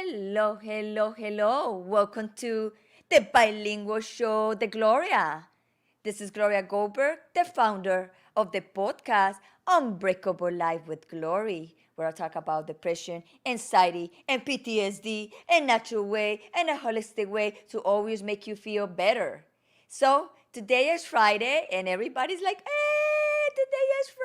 Hello, hello, hello. Welcome to the bilingual show, The Gloria. This is Gloria Goldberg, the founder of the podcast Unbreakable Life with Glory, where I talk about depression, anxiety, and PTSD in a natural way and a holistic way to always make you feel better. So, today is Friday, and everybody's like, hey, today is Friday.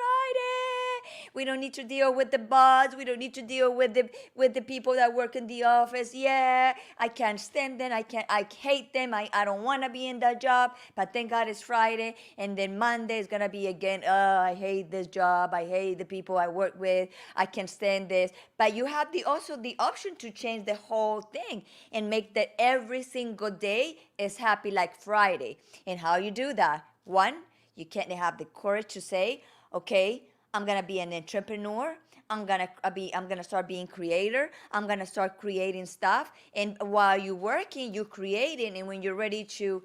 We don't need to deal with the boss. We don't need to deal with the people that work in the office. Yeah, I can't stand them. I hate them. I don't want to be in that job. But thank God it's Friday, and then Monday is gonna be again. Oh, I hate this job. I hate the people I work with. I can't stand this. But you have also the option to change the whole thing and make that every single day is happy like Friday. And how you do that? One, you can't have the courage to say, okay, I'm gonna be an entrepreneur. I'm gonna start being creator. I'm gonna start creating stuff. And while you're working, you're creating. And when you're ready to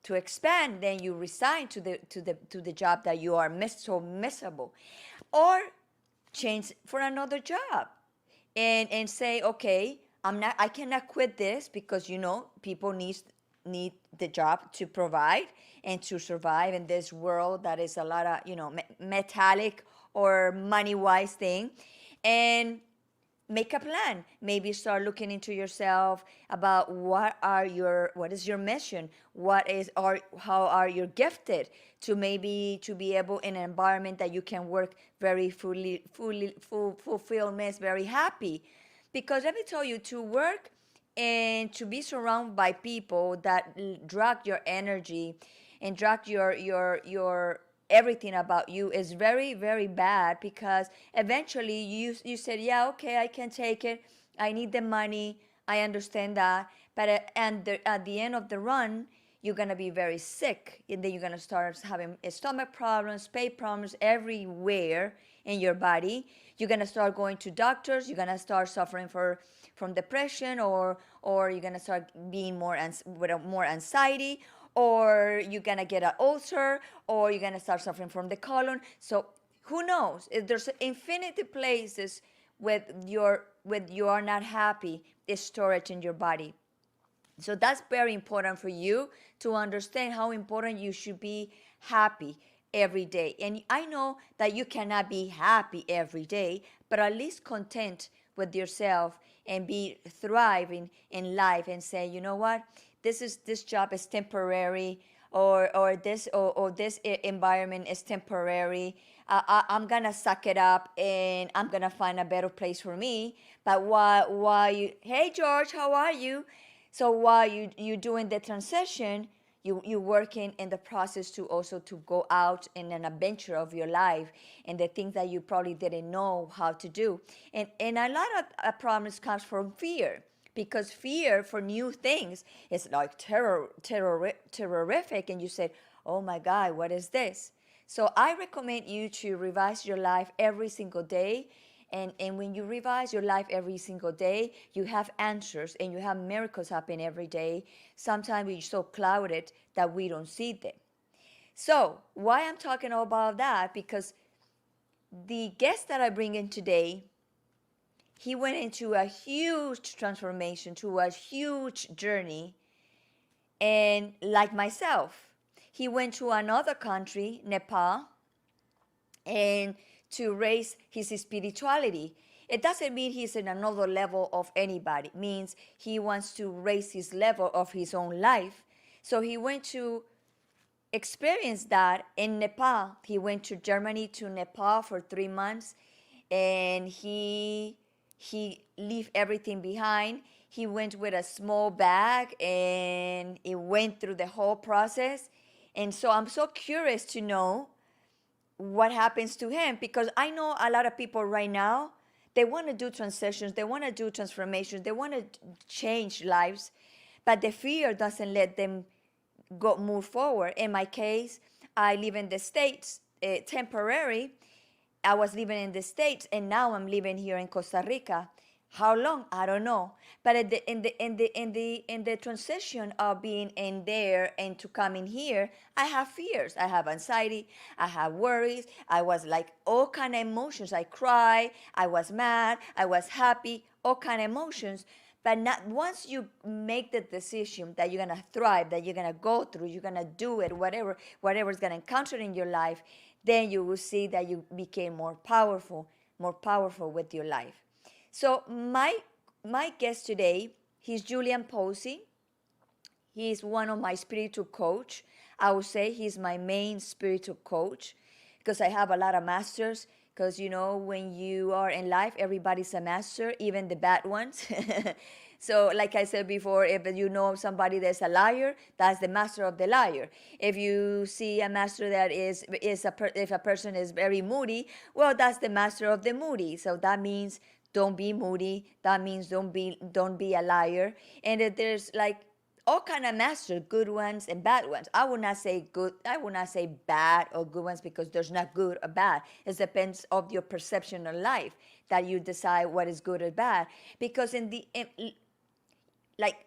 expand, then you resign to the job that you are so miserable, or change for another job and say, okay, I cannot quit this because people need the job to provide and to survive in this world that is a lot of metallic or money wise thing. And make a plan. Maybe start looking into yourself about what is your mission, how are you gifted to maybe to be able in an environment that you can work very full fulfillment, very happy. Because let me tell you, to work and to be surrounded by people that drag your energy and drag your everything about you is very very bad, because eventually you said, yeah, okay, I can take it, I need the money, I understand that, but at the end of the run, you're gonna be very sick, and then you're gonna start having stomach problems, pain problems everywhere in your body. You're gonna start going to doctors. You're gonna start suffering from depression, or you're gonna start being with more anxiety, or you're gonna get an ulcer, or you're gonna start suffering from the colon. So who knows? If there's infinite places with you are not happy, is storage in your body. So that's very important for you to understand how important you should be happy every day. And I know that you cannot be happy every day, but at least content with yourself and be thriving in life and say, you know what, this job is temporary, or this environment is temporary. I'm gonna suck it up and I'm gonna find a better place for me. But while you, hey George, how are you? So while you doing the transition, you working in the process to also to go out in an adventure of your life and the things that you probably didn't know how to do. And a lot of problems comes from fear, because fear for new things is like terrorific, and you said, oh my God, what is this? So I recommend you to revise your life every single day. And when you revise your life every single day, you have answers and you have miracles happen every day. Sometimes we're so clouded that we don't see them. So why I'm talking about that? Because the guest that I bring in today, he went into a huge transformation, to a huge journey. And like myself, he went to another country, Nepal, and to raise his spirituality. It doesn't mean he's in another level of anybody. It means he wants to raise his level of his own life. So he went to experience that in Nepal. He went to Germany to Nepal for 3 months, and he left everything behind. He went with a small bag and he went through the whole process. And so I'm so curious to know what happens to him, because I know a lot of people right now, they want to do transitions, they want to do transformations, they want to change lives, but the fear doesn't let them move forward. In my case, I live in the States, temporary. I was living in the States, and now I'm living here in Costa Rica. How long? I don't know. But in the transition of being in there and to coming here, I have fears. I have anxiety. I have worries. I was like all kind of emotions. I cry. I was mad. I was happy. All kind of emotions. But not once you make the decision that you're gonna thrive, that you're gonna go through, you're gonna do it, whatever's gonna encounter in your life, then you will see that you became more powerful with your life. So my guest today, he's Julian Polzin. He's one of my spiritual coach. I would say he's my main spiritual coach because I have a lot of masters. Because when you are in life, everybody's a master, even the bad ones. So, like I said before, if you know somebody that's a liar, that's the master of the liar. If you see a master that if a person is very moody, well, that's the master of the moody. So that means don't be moody. That means don't be a liar. And if there's like all kind of masters, good ones and bad ones. I would not say good. I would not say bad or good ones because there's not good or bad. It depends of your perception of life that you decide what is good or bad. Because like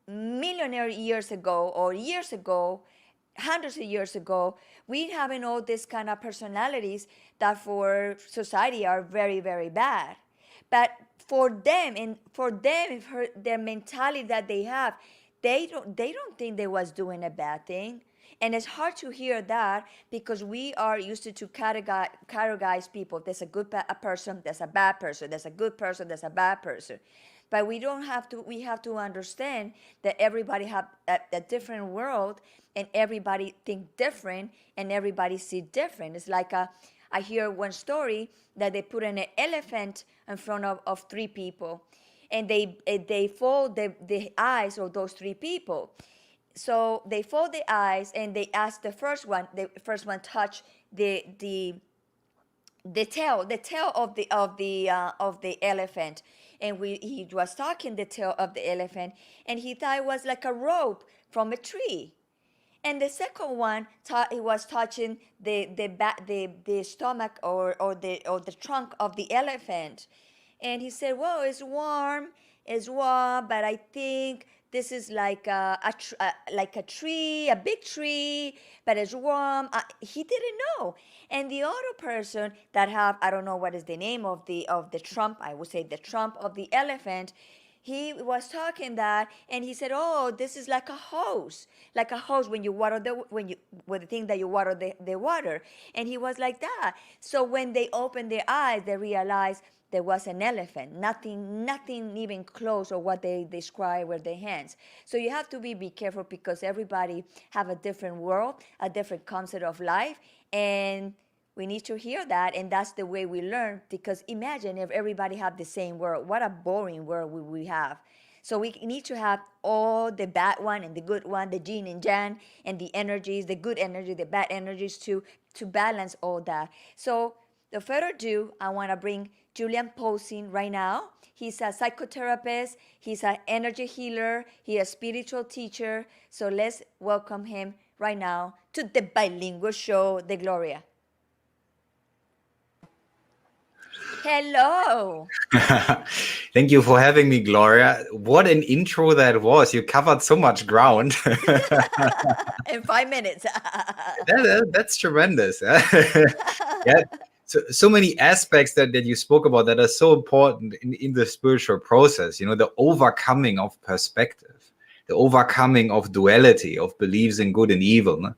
millionaire years ago or years ago, hundreds of years ago, we having all these kind of personalities that for society are very, very bad. But for them, their mentality that they have, they don't think they was doing a bad thing. And it's hard to hear that because we are used to categorize people. There's a person, there's a bad person, there's a good person, there's a bad person. But we don't have to. We have to understand that everybody have a different world, and everybody think different, and everybody see different. It's like I hear one story that they put an elephant in front of three people, and they fold the eyes of those three people. So they fold the eyes and they ask the first one touch the tail of the elephant, and he was talking the tail of the elephant, and he thought it was like a rope from a tree. And the second one thought he was touching the stomach or the trunk of the elephant, and he said, "Well, it's warm, but I think this is like like a tree, a big tree, but it's warm." He didn't know. And the other person that have, I don't know what is the name of the trump, I would say the trump of the elephant, he was talking that, and he said, "Oh, this is like a hose when you water with the thing that you water the water." And he was like that. So when they opened their eyes, they realized there was an elephant, nothing even close of what they describe with their hands. So you have to be careful because everybody have a different world, a different concept of life, and we need to hear that, and that's the way we learn. Because imagine if everybody had the same world, what a boring world we have. So we need to have all the bad one and the good one, the yin and yang, and the energies, the good energy, the bad energies to balance all that. So, no further ado, I want to bring Julian Polzin right now. He's a psychotherapist. He's an energy healer. He's a spiritual teacher. So let's welcome him right now to the bilingual show, The Gloria. Hello. Thank you for having me, Gloria. What an intro that was. You covered so much ground. In 5 minutes. That's tremendous. Yeah. So many aspects that you spoke about that are so important in the spiritual process. The overcoming of perspective, the overcoming of duality, of beliefs in good and evil. No?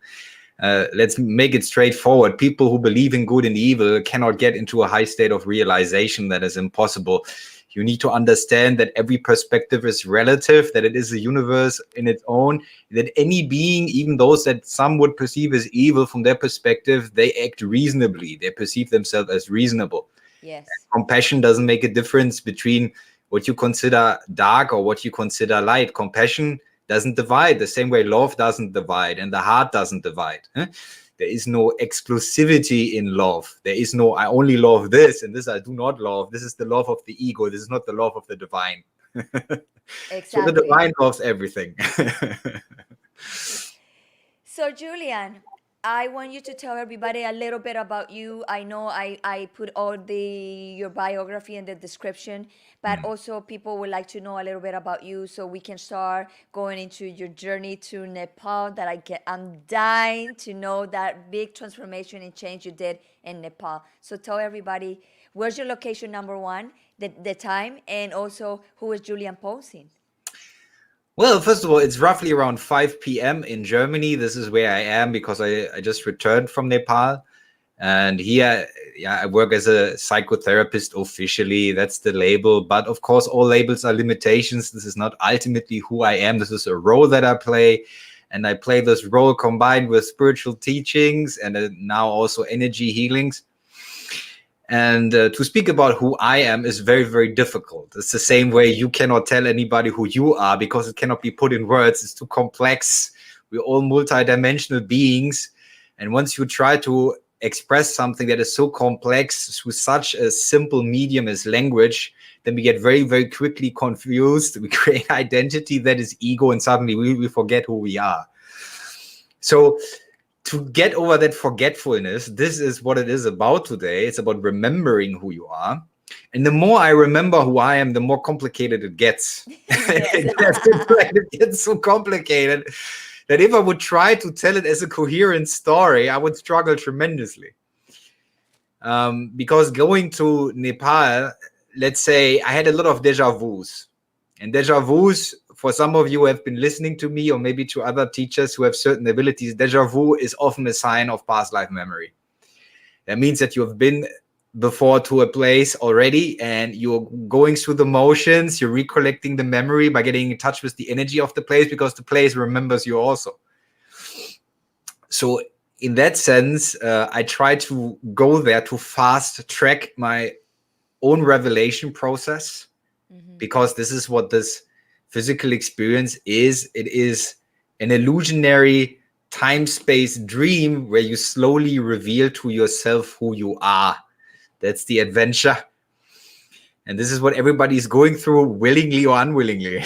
Let's make it straightforward. People who believe in good and evil cannot get into a high state of realization. That is impossible. You need to understand that every perspective is relative, that it is a universe in its own, that any being, even those that some would perceive as evil from their perspective, they act reasonably. They perceive themselves as reasonable. Yes. Compassion doesn't make a difference between what you consider dark or what you consider light. Compassion doesn't divide the same way love doesn't divide and the heart doesn't divide. There is no exclusivity in love. There is no, I only love this and this I do not love. This is the love of the ego. This is not the love of the divine. Exactly. So the divine loves everything. So, Julian, I want you to tell everybody a little bit about you. I know I put all your biography in the description, but also people would like to know a little bit about you so we can start going into your journey to Nepal I'm dying to know that big transformation and change you did in Nepal. So tell everybody Where's your location, number one, the time, and also who is Julian Polzin? Well, first of all, it's roughly around 5 p.m. in Germany. This is where I am because I just returned from Nepal. And here, yeah, I work as a psychotherapist officially. That's the label. But of course, all labels are limitations. This is not ultimately who I am. This is a role that I play. And I play this role combined with spiritual teachings and now also energy healings. And to speak about who I am is very, very difficult. It's the same way you cannot tell anybody who you are because it cannot be put in words. It's too complex. We're all multidimensional beings. And once you try to express something that is so complex through such a simple medium as language, then we get very, very quickly confused. We create identity that is ego, and suddenly we forget who we are. So to get over that forgetfulness, this is what it is about today. It's about remembering who you are. And the more I remember who I am, the more complicated it gets. It gets so complicated that if I would try to tell it as a coherent story, I would struggle tremendously. Because going to Nepal, let's say I had a lot of deja vus. And deja vus, for some of you who have been listening to me or maybe to other teachers who have certain abilities, deja vu is often a sign of past life memory. That means that you have been before to a place already and you're going through the motions, you're recollecting the memory by getting in touch with the energy of the place because the place remembers you also. So in that sense, I try to go there to fast track my own revelation process, because this is what this physical experience is. It is an illusionary time-space dream where you slowly reveal to yourself who you are. That's the adventure. And this is what everybody is going through, willingly or unwillingly.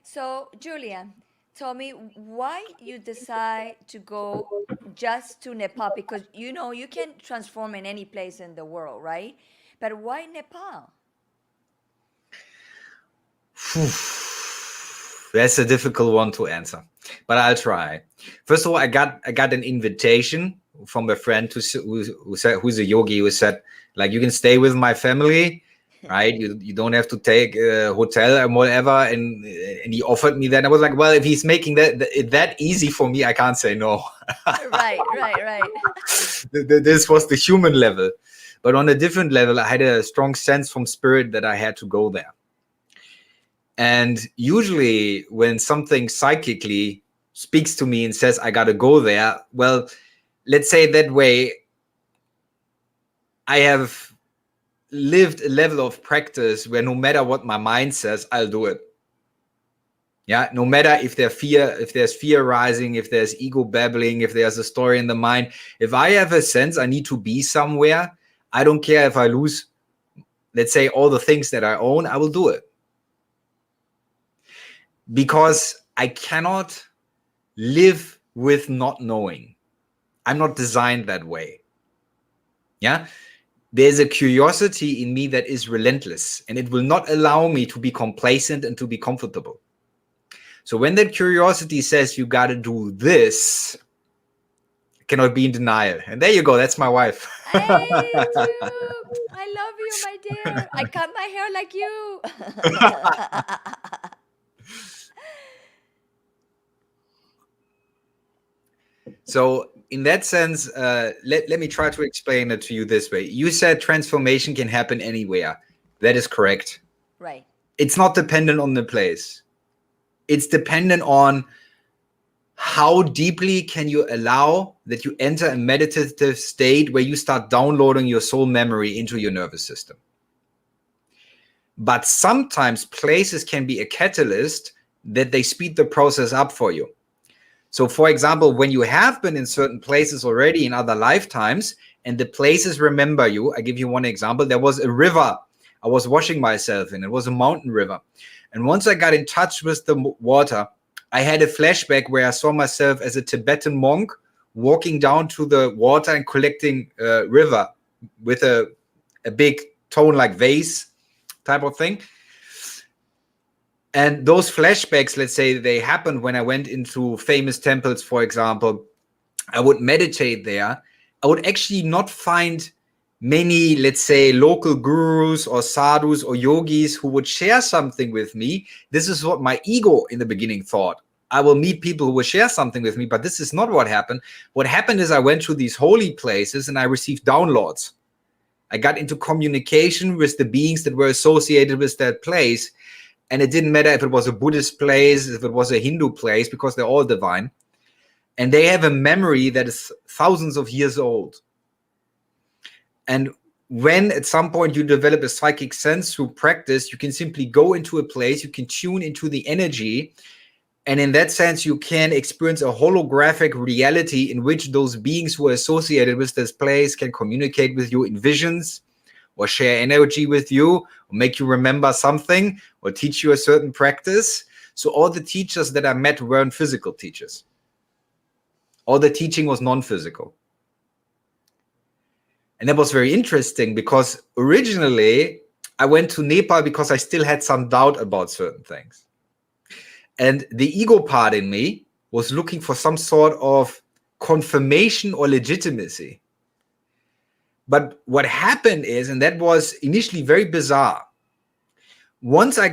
So, Julian, tell me why you decide to go just to Nepal, because you know you can transform in any place in the world, right? But why Nepal? That's a difficult one to answer, but I'll try. First of all, I got an invitation from a friend who's a yogi, who said, like, you can stay with my family, right? You don't have to take a hotel or whatever. And he offered me that. I was like, well, if he's making that easy for me, I can't say no. Right. This was the human level. But on a different level, I had a strong sense from spirit that I had to go there. And usually when something psychically speaks to me and says, I got to go there, well, let's say that way, I have lived a level of practice where no matter what my mind says, I'll do it. Yeah, no matter if there's fear rising, if there's ego babbling, if there's a story in the mind, if I have a sense I need to be somewhere, I don't care if I lose, let's say, all the things that I own, I will do it. Because I cannot live with not knowing. I'm not designed that way. Yeah, there's a curiosity in me that is relentless, and it will not allow me to be complacent and to be comfortable. So when that curiosity says you got to do this, I cannot be in denial. And there you go. That's my wife. Hey, Jude, I love you, my dear. I cut my hair like you. So in that sense, let me try to explain it to you this way. You said transformation can happen anywhere. That is correct. Right. It's not dependent on the place. It's dependent on how deeply can you allow that you enter a meditative state where you start downloading your soul memory into your nervous system. But sometimes places can be a catalyst that they speed the process up for you. So, for example, when you have been in certain places already in other lifetimes and the places remember you, I give you one example. There was a river I was washing myself in. It was a mountain river. And once I got in touch with the water, I had a flashback where I saw myself as a Tibetan monk walking down to the water and collecting river with a big tone-like vase type of thing. And those flashbacks, let's say, they happened when I went into famous temples, for example. I would meditate there. I I would actually not find many, let's say, local gurus or sadhus or yogis who would share something with me. This is what my ego in the beginning thought. I will meet people who will share something with me, but this is not what happened. What happened is I went to these holy places and I received downloads. I got into communication with the beings that were associated with that place. And it didn't matter if it was a Buddhist place, if it was a Hindu place, because they're all divine. And they have a memory that is thousands of years old. And when at some point you develop a psychic sense through practice, you can simply go into a place, you can tune into the energy. And in that sense, you can experience a holographic reality in which those beings who are associated with this place can communicate with you in visions or share energy with you or make you remember something or teach you a certain practice. So all the teachers that I met weren't physical teachers. All the teaching was non-physical. And that was very interesting because originally I went to Nepal because I still had some doubt about certain things. And the ego part in me was looking for some sort of confirmation or legitimacy. But what happened is, and that was initially very bizarre, once I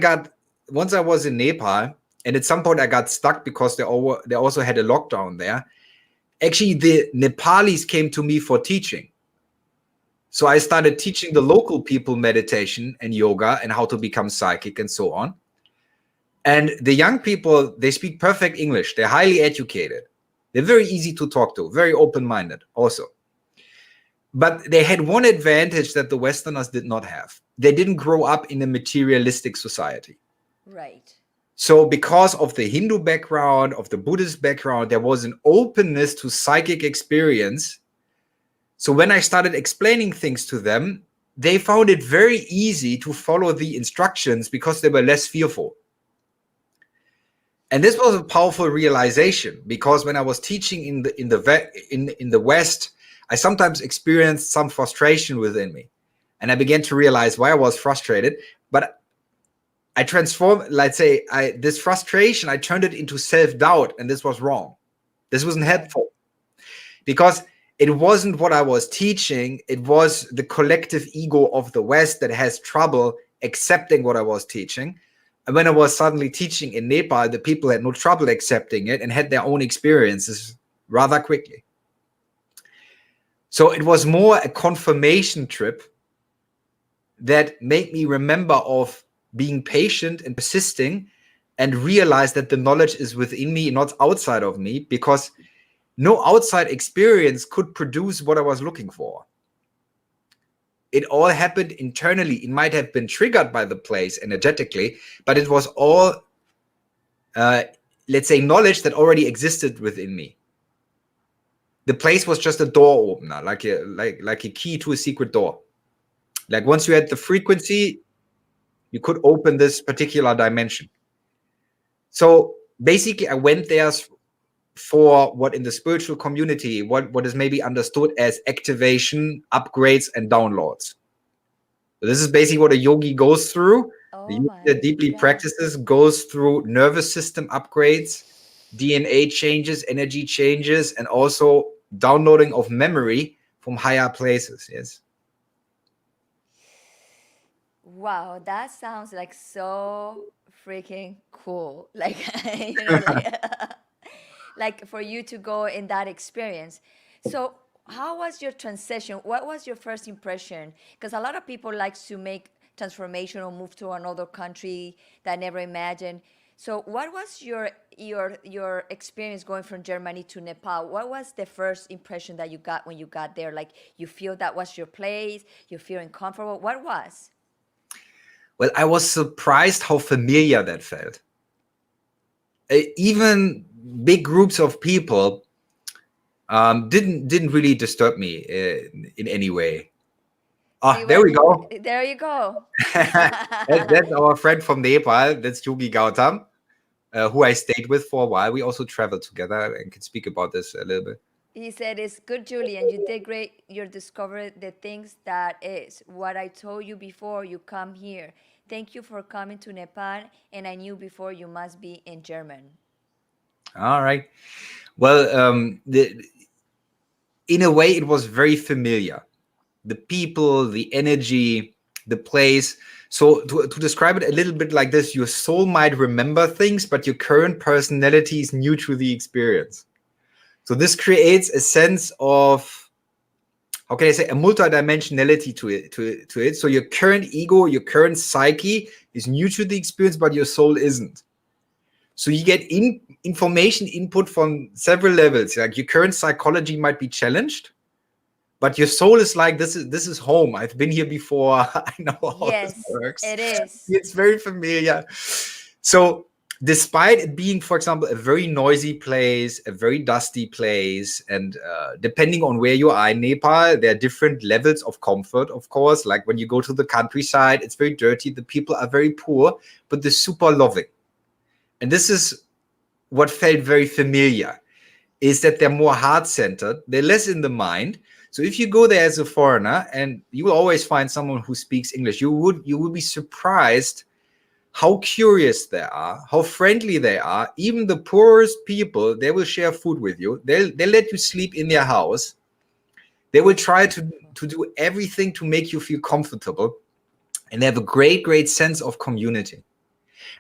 was in Nepal, and at some point I got stuck because they also had a lockdown there. Actually, the Nepalis came to me for teaching. So I started teaching the local people meditation and yoga and how to become psychic and so on. And the young people, they speak perfect English. They're highly educated. They're very easy to talk to, very open-minded also. But they had one advantage that the Westerners did not have. They didn't grow up in a materialistic society. Right. So because of the Hindu background, of the Buddhist background, there was an openness to psychic experience. So when I started explaining things to them, they found it very easy to follow the instructions because they were less fearful. And this was a powerful realization because when I was teaching in the West, I sometimes experienced some frustration within me. And I began to realize why I was frustrated. But I transformed, let's say, this frustration, I turned it into self-doubt, and this was wrong. This wasn't helpful because it wasn't what I was teaching. It was the collective ego of the West that has trouble accepting what I was teaching. And when I was suddenly teaching in Nepal, the people had no trouble accepting it and had their own experiences rather quickly. So it was more a confirmation trip that made me remember of being patient and persisting and realize that the knowledge is within me, not outside of me, because no outside experience could produce what I was looking for. It all happened internally. It might have been triggered by the place energetically, but it was all, let's say, knowledge that already existed within me. The place was just a door opener, like a key to a secret door. Like once you had the frequency, you could open this particular dimension. So basically, I went there for what in the spiritual community, what is maybe understood as activation, upgrades, and downloads. So this is basically what a yogi goes through. The Oh yogi my that deeply God. practices goes through nervous system upgrades, DNA changes, energy changes, and also downloading of memory from higher places. Yes. Wow, that sounds like so freaking cool. Like, you know, like like for you to go in that experience. So, how was your transition? What was your first impression? Because a lot of people like to make transformation or move to another country that never imagined. So, what was your experience going from Germany to Nepal? What was the first impression that you got when you got there? Like, you feel that was your place? You feel uncomfortable? What was? Well, I was surprised how familiar that felt. Even big groups of people didn't really disturb me in any way. See There what? we go. There you go. That's our friend from Nepal. That's Yogi Gautam, who I stayed with for a while. We also traveled together and can speak about this a little bit. He said, "It's good, Julian. You did great. You discovered the things that is what I told you before you come here. Thank you for coming to Nepal. And I knew before you must be in German." All right. Well, in a way, it was very familiar. The people, the energy, the place. So to describe it a little bit like this, your soul might remember things, but your current personality is new to the experience. So this creates a sense of, how can I say, a multidimensionality to it. So your current ego, your current psyche is new to the experience, but your soul isn't. So you get information input from several levels. Like your current psychology might be challenged, but your soul is like, this is home. I've been here before. I know how this Yes, works. it is. It's very familiar. So despite it being, for example, a very noisy place, a very dusty place, and depending on where you are in Nepal, there are different levels of comfort, of course. Like when you go to the countryside, it's very dirty. The people are very poor, but they're super loving. And this is what felt very familiar, is that they're more heart-centered. They're less in the mind. So if you go there as a foreigner, and you will always find someone who speaks English, you will be surprised how curious they are, how friendly they are. Even the poorest people, they will share food with you. They'll let you sleep in their house. They will try to do everything to make you feel comfortable. And they have a great, great sense of community.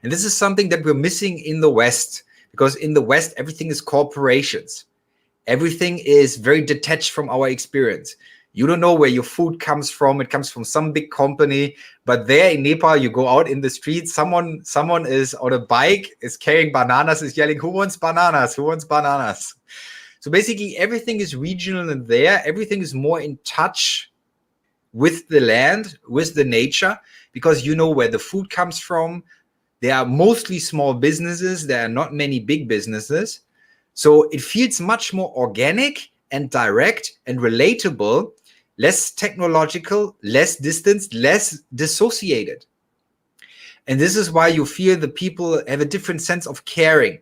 And this is something that we're missing in the West, because in the West, everything is corporations. Everything is very detached from our experience. You don't know where your food comes from. It comes from some big company. But there in Nepal, you go out in the street, someone is on a bike, is carrying bananas, is yelling, who wants bananas? Who wants bananas? So basically, everything is regional and there. Everything is more in touch with the land, with the nature, because you know where the food comes from. There are mostly small businesses. There are not many big businesses. So it feels much more organic and direct and relatable, less technological, less distanced, less dissociated. And this is why you feel the people have a different sense of caring.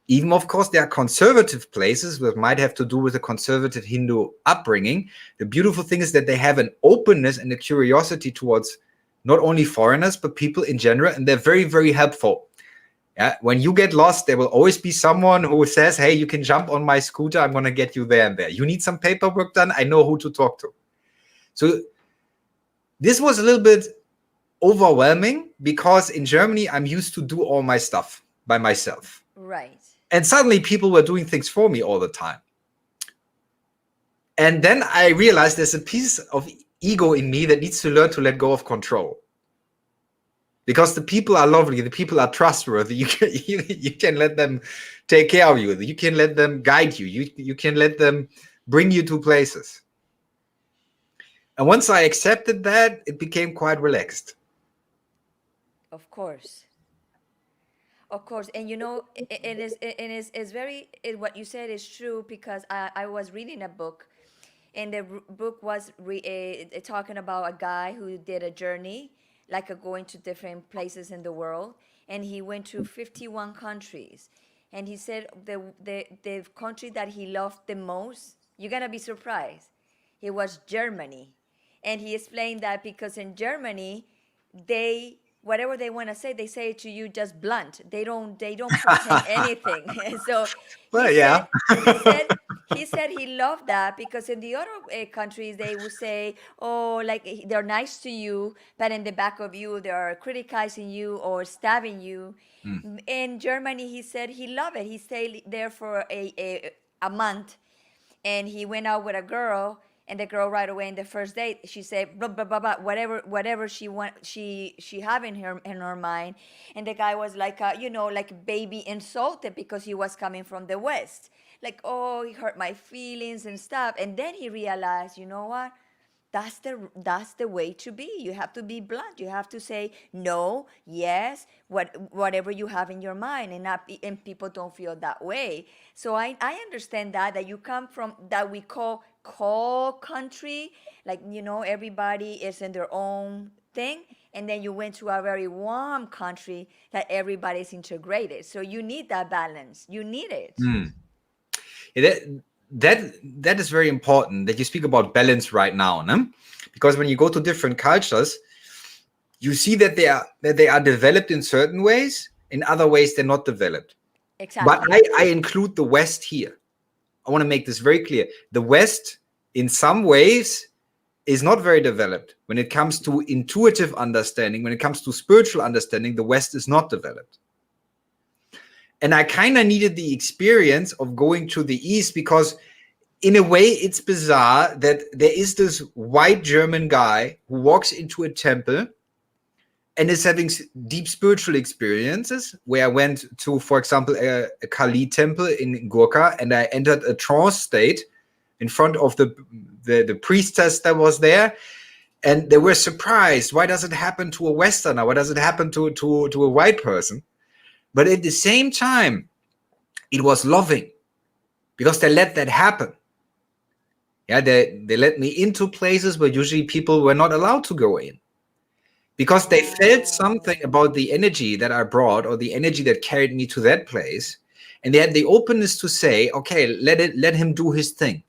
Even, of course, there are conservative places that might have to do with a conservative Hindu upbringing. The beautiful thing is that they have an openness and a curiosity towards not only foreigners, but people in general, and they're very, very helpful. Yeah, when you get lost, there will always be someone who says, hey, you can jump on my scooter. I'm going to get you there and there. You need some paperwork done. I know who to talk to. So this was a little bit overwhelming, because in Germany, I'm used to do all my stuff by myself. Right. And suddenly people were doing things for me all the time. And then I realized there's a piece of ego in me that needs to learn to let go of control. Because the people are lovely, the people are trustworthy. You can let them take care of you. You can let them guide you. You can let them bring you to places. And once I accepted that, it became quite relaxed. Of course. Of course. And you know, it's very, what you said is true, because I was reading a book, and the book was talking about a guy who did a journey, like going to different places in the world, and he went to 51 countries. And he said the country that he loved the most, you're gonna be surprised, it was Germany. And he explained that because in Germany, they, whatever they want to say, they say it to you just blunt. They don't pretend anything. So he Well, yeah. said he said he said he loved that, because in the other countries they will say, oh, like they're nice to you, but in the back of you they're criticizing you or stabbing you. In Germany, he said he loved it. He stayed there for a month, and he went out with a girl, and the girl right away in the first date, she said blah blah blah, blah whatever she have in her mind. And the guy was like, like baby insulted, because he was coming from the West, like, oh, he hurt my feelings and stuff. And then he realized, you know what, that's the way to be. You have to be blunt. You have to say no, yes, whatever you have in your mind, and not and people don't feel that way. So I understand that you come from that we call country, like, everybody is in their own thing, and then you went to a very warm country that everybody's integrated. So you need that balance. You need it. Yeah, that is very important that you speak about balance right now, no? Because when you go to different cultures, you see that they are developed in certain ways, in other ways they're not developed. But Exactly. I include the West here. I want to make this very clear. The West, in some ways, is not very developed. When it comes to intuitive understanding, when it comes to spiritual understanding, the West is not developed. And I kind of needed the experience of going to the East because in a way, it's bizarre that there is this white German guy who walks into a temple and is having deep spiritual experiences, where I went to, for example, a Kali temple in Gurkha, and I entered a trance state in front of the priestess that was there, and they were surprised. Why does it happen to a Westerner? Why does it happen to a white person? But at the same time, it was loving because they let that happen. Yeah, they let me into places where usually people were not allowed to go in, because they felt something about the energy that I brought, or the energy that carried me to that place, and they had the openness to say, okay, let him do his thing.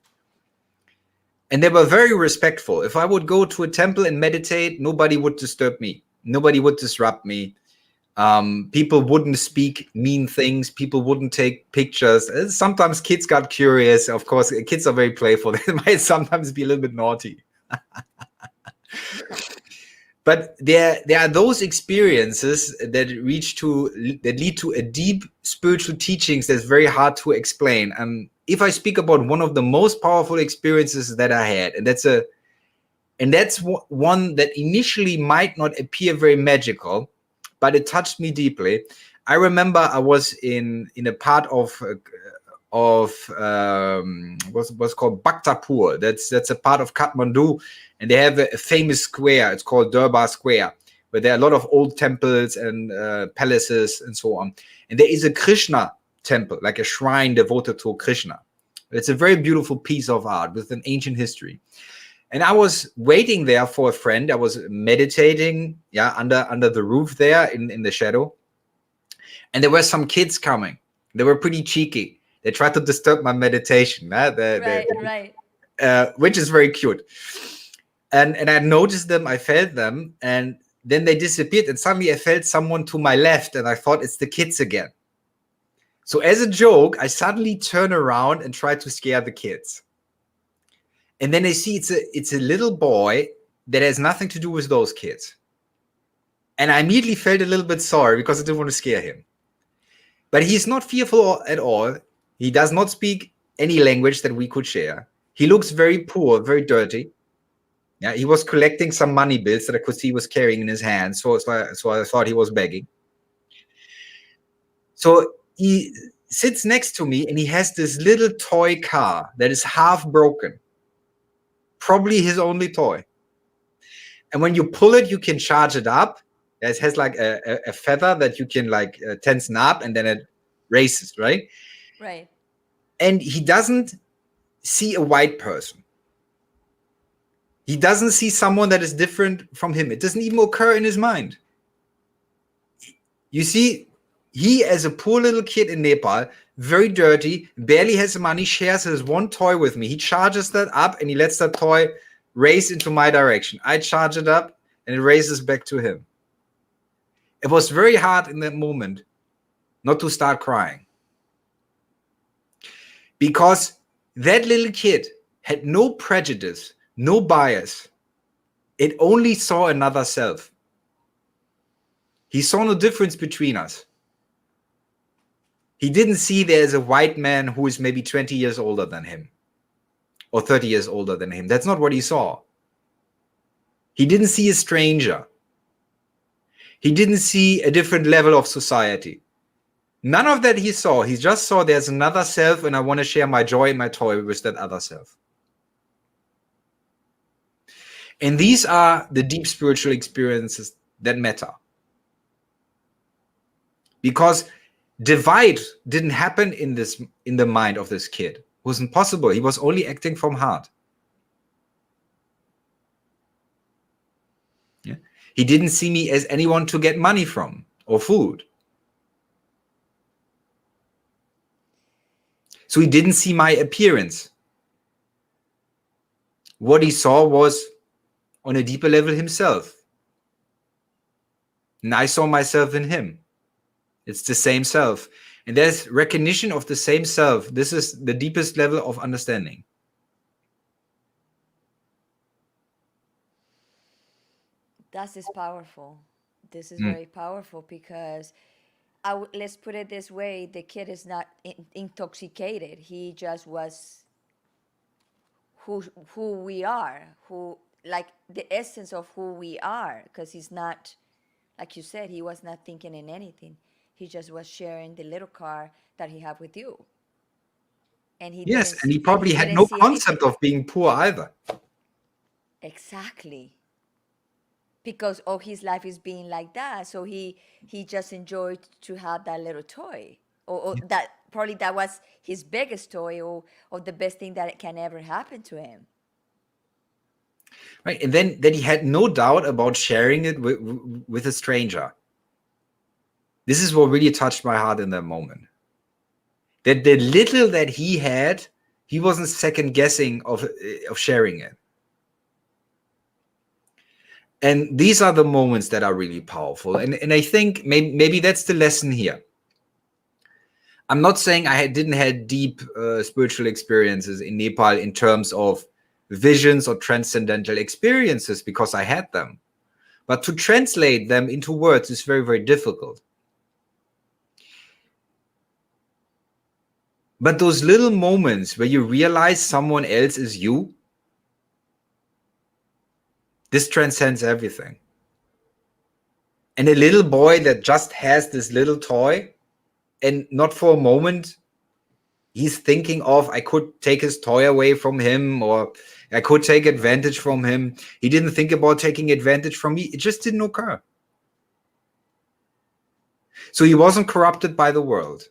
And they were very respectful. If I would go to a temple and meditate, nobody would disturb me. Nobody would disrupt me. People wouldn't speak mean things. People wouldn't take pictures. Sometimes kids got curious. Of course, kids are very playful. They might sometimes be a little bit naughty. But there are those experiences that lead to a deep spiritual teachings that's very hard to explain. If I speak about one of the most powerful experiences that I had, and that's one that initially might not appear very magical, but it touched me deeply. I remember I was in a part of what's called Bhaktapur. That's a part of Kathmandu, and they have a famous square. It's called Durbar Square, where there are a lot of old temples and palaces and so on. And there is a Krishna temple, like a shrine devoted to Krishna. It's a very beautiful piece of art with an ancient history. And I was waiting there for a friend. I was meditating, under the roof there in the shadow. And there were some kids coming. They were pretty cheeky. They tried to disturb my meditation, which is very cute. And I noticed them, I felt them, and then they disappeared. And suddenly I felt someone to my left, and I thought it's the kids again. So as a joke, I suddenly turn around and try to scare the kids. And then I see it's a little boy that has nothing to do with those kids. And I immediately felt a little bit sorry because I didn't want to scare him. But he's not fearful at all. He does not speak any language that we could share. He looks very poor, very dirty. Yeah, he was collecting some money bills that I could see he was carrying in his hand. So I thought he was begging. So he sits next to me and he has this little toy car that is half broken. Probably his only toy. And when you pull it, you can charge it up. It has like a feather that you can like tension up, and then it races, right? Right. And he doesn't see a white person. He doesn't see someone that is different from him. It doesn't even occur in his mind. You see, he, as a poor little kid in Nepal, very dirty, barely has money, shares his one toy with me. He charges that up and he lets that toy race into my direction. I charge it up and it races back to him. It was very hard in that moment not to start crying, because that little kid had no prejudice, no bias. It only saw another self. He saw no difference between us. He didn't see there's a white man who is maybe 20 years older than him or 30 years older than him. That's not what he saw. He didn't see a stranger. He didn't see a different level of society. None of that he saw. He just saw there's another self, and I want to share my joy and my toy with that other self. And these are the deep spiritual experiences that matter. Because divide didn't happen in the mind of this kid. It wasn't possible. He was only acting from heart. Yeah. He didn't see me as anyone to get money from or food. So he didn't see my appearance. What he saw was, on a deeper level, himself. And I saw myself in him. It's the same self. And there's recognition of the same self. This is the deepest level of understanding. That is powerful. This is Mm. very powerful because let's put it this way: the kid is not intoxicated. He just was who we are, who like the essence of who we are. Because he's not, like you said, he was not thinking in anything. He just was sharing the little car that he had with you, and Yes, and he probably he had didn't no see concept anything. of being poor either. Exactly. Because all his life is being like that, so he just enjoyed to have that little toy, or that probably that was his biggest toy, or the best thing that can ever happen to him. Right, and then he had no doubt about sharing it with a stranger. This is what really touched my heart in that moment. That the little that he had, he wasn't second guessing of sharing it. And these are the moments that are really powerful. And I think maybe that's the lesson here. I'm not saying I didn't have deep spiritual experiences in Nepal in terms of visions or transcendental experiences, because I had them. But to translate them into words is very, very difficult. But those little moments where you realize someone else is you, this transcends everything. And a little boy that just has this little toy, and not for a moment he's thinking of, I could take his toy away from him, or I could take advantage from him. He didn't think about taking advantage from me. It just didn't occur. So he wasn't corrupted by the world.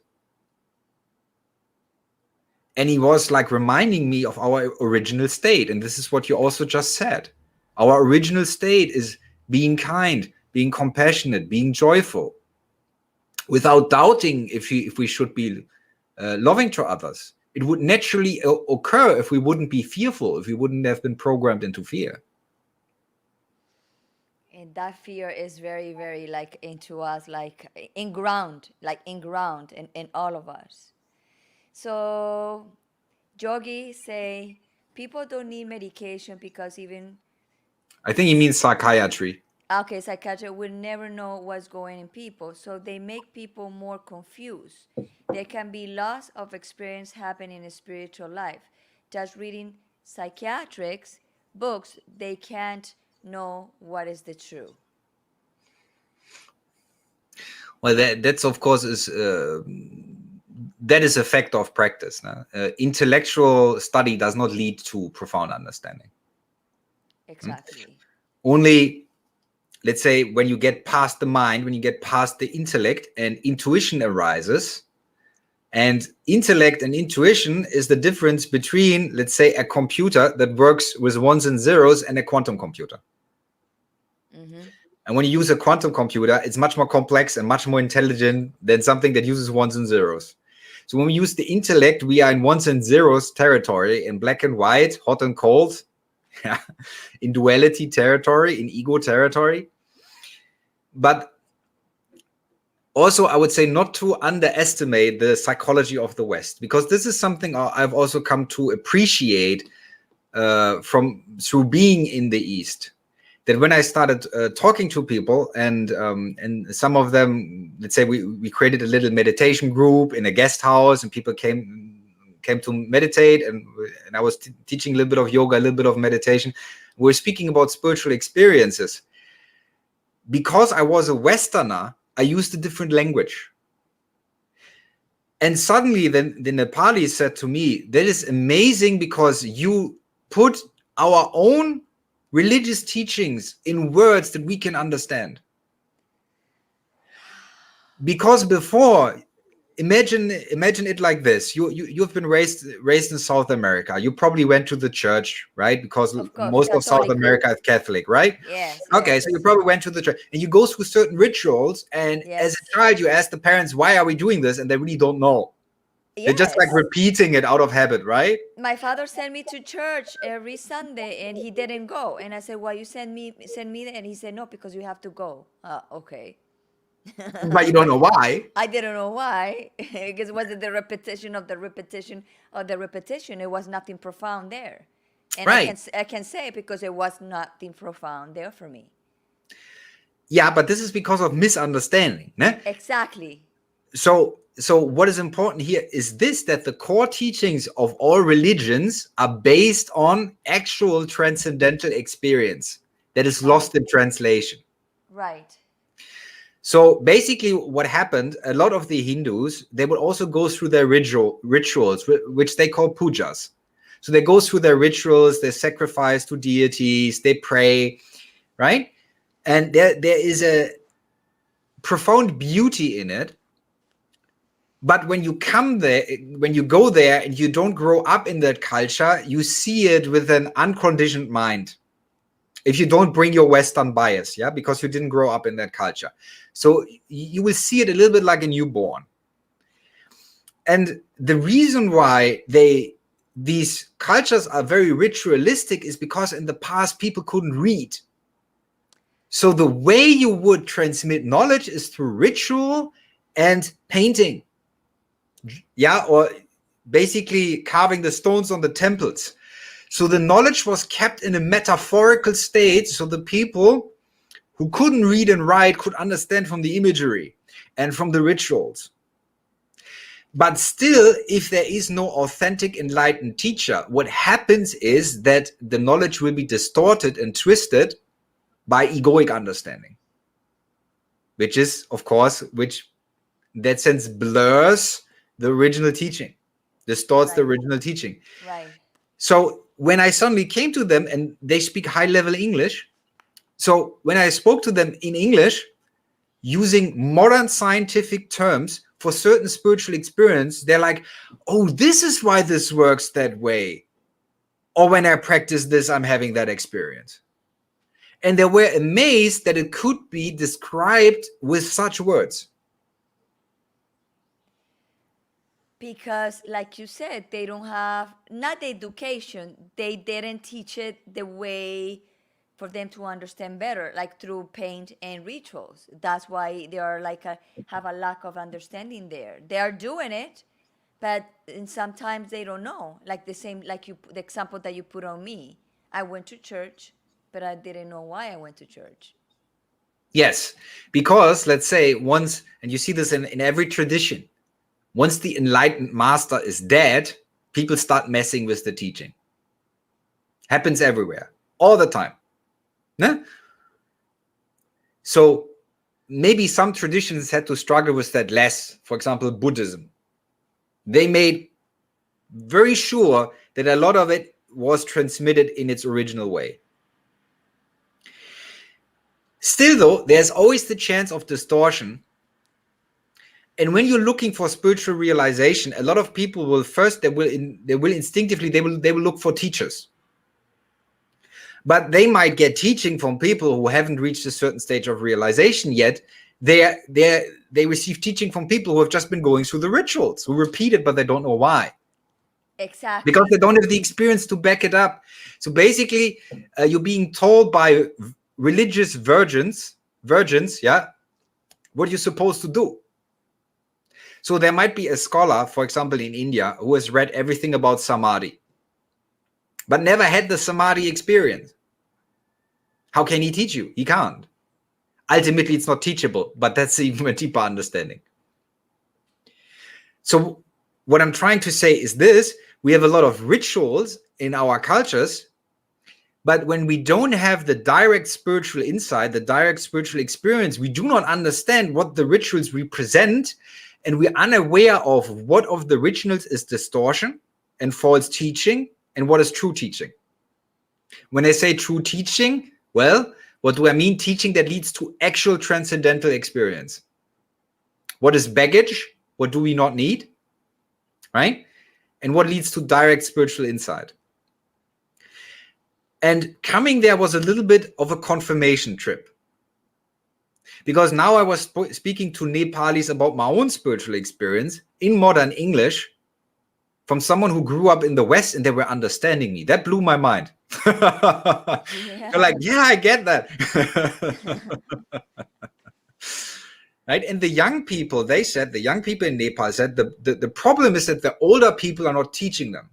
And he was like reminding me of our original state. And this is what you also just said. Our original state is being kind, being compassionate, being joyful, without doubting if we should be loving to others. It would naturally occur if we wouldn't be fearful, if we wouldn't have been programmed into fear. And that fear is very, very like into us, like inground, in all of us. So Yogi say people don't need medication because even I think he means psychiatry. okay, psychiatry will never know what's going in people, so they make people more confused. There can be loss of experience happening in spiritual life. Just reading psychiatrics books, they can't know what is the true. Well, that's of course is that is a factor of practice. No? Intellectual study does not lead to profound understanding. Exactly. Only, let's say, when you get past the mind, when you get past the intellect, and intuition arises. And intellect and intuition is the difference between, let's say, a computer that works with ones and zeros and a quantum computer. Mm-hmm. And when you use a quantum computer, it's much more complex and much more intelligent than something that uses ones and zeros. So when we use the intellect, we are in ones and zeros territory, in black and white, hot and cold, in duality territory, in ego territory. But also, I would say not to underestimate the psychology of the West, because this is something I've also come to appreciate through being in the East. That when I started talking to people, and some of them, let's say we created a little meditation group in a guest house, and people came to meditate, and I was teaching a little bit of yoga, a little bit of meditation. We're speaking about spiritual experiences. Because I was a Westerner, I used a different language. And suddenly the Nepali said to me, that is amazing, because you put our own religious teachings in words that we can understand. Because before, imagine it like this: you've been raised in South America. You probably went to the church, right? Because Of course, most of South Catholic. America is Catholic, right? Yes, Okay, so you yes, probably went to the church, and you go through certain rituals, and as yes, a child you ask the parents, why are we doing this? And they really don't know. They're just like yes. repeating it out of habit, right? My father sent me to church every Sunday, and he didn't go. And I said, "Why you send me there?" And he said, "No, because you have to go." Okay. but you don't know why. I didn't know why, because it was the repetition of the repetition of the repetition. It was nothing profound there, and Right. I can say because it was nothing profound there for me. Yeah, but this is because of misunderstanding. Ne? Exactly. So what is important here is this, that the core teachings of all religions are based on actual transcendental experience that is lost in translation. Right. So basically what happened, a lot of the Hindus, they would also go through their rituals, which they call pujas. So they go through their rituals, they sacrifice to deities, they pray, right? And there is a profound beauty in it. But when you come there, when you go there and you don't grow up in that culture, you see it with an unconditioned mind. If you don't bring your Western bias, yeah, because you didn't grow up in that culture. So you will see it a little bit like a newborn. And the reason why these cultures are very ritualistic is because in the past people couldn't read. So the way you would transmit knowledge is through ritual and painting. Yeah, or basically carving the stones on the temples. So the knowledge was kept in a metaphorical state, so the people who couldn't read and write could understand from the imagery and from the rituals. But still, if there is no authentic enlightened teacher, what happens is that the knowledge will be distorted and twisted by egoic understanding, which is, of course, which in that sense blurs the original teaching, distorts the original teaching. Right. So when I suddenly came to them and they speak high-level English, so when I spoke to them in English, using modern scientific terms for certain spiritual experience, they're like, oh, this is why this works that way. Or when I practice this, I'm having that experience. And they were amazed that it could be described with such words. Because, like you said, they don't have, not the education, they didn't teach it the way for them to understand better, like through paint and rituals. That's why they are like have a lack of understanding there. They are doing it, but sometimes they don't know. Like the same, like the example that you put on me. I went to church, but I didn't know why I went to church. Yes, because let's say once, and you see this in every tradition, once the enlightened master is dead, people start messing with the teaching. Happens everywhere, all the time. Ne? So maybe some traditions had to struggle with that less. For example, Buddhism. They made very sure that a lot of it was transmitted in its original way. Still, though, there's always the chance of distortion. And when you're looking for spiritual realization, a lot of people will first, they will instinctively, they will look for teachers. But they might get teaching from people who haven't reached a certain stage of realization yet. They receive teaching from people who have just been going through the rituals, who repeat it, but they don't know why. Exactly. Because they don't have the experience to back it up. So basically, you're being told by religious virgins, yeah, what you're supposed to do. So there might be a scholar, for example, in India, who has read everything about samadhi, but never had the samadhi experience. How can he teach you? He can't. Ultimately, it's not teachable, but that's even a deeper understanding. So what I'm trying to say is this: we have a lot of rituals in our cultures, but when we don't have the direct spiritual insight, the direct spiritual experience, we do not understand what the rituals represent, and we're unaware of what of the rituals is distortion and false teaching and what is true teaching. When I say true teaching, well, what do I mean? Teaching that leads to actual transcendental experience. What is baggage? What do we not need? Right? And what leads to direct spiritual insight? And coming there was a little bit of a confirmation trip. Because now I was speaking to Nepalis about my own spiritual experience in modern English from someone who grew up in the West, and they were understanding me. That blew my mind. They're like, yeah, I get that. right? And the young people, the young people in Nepal said the problem is that the older people are not teaching them.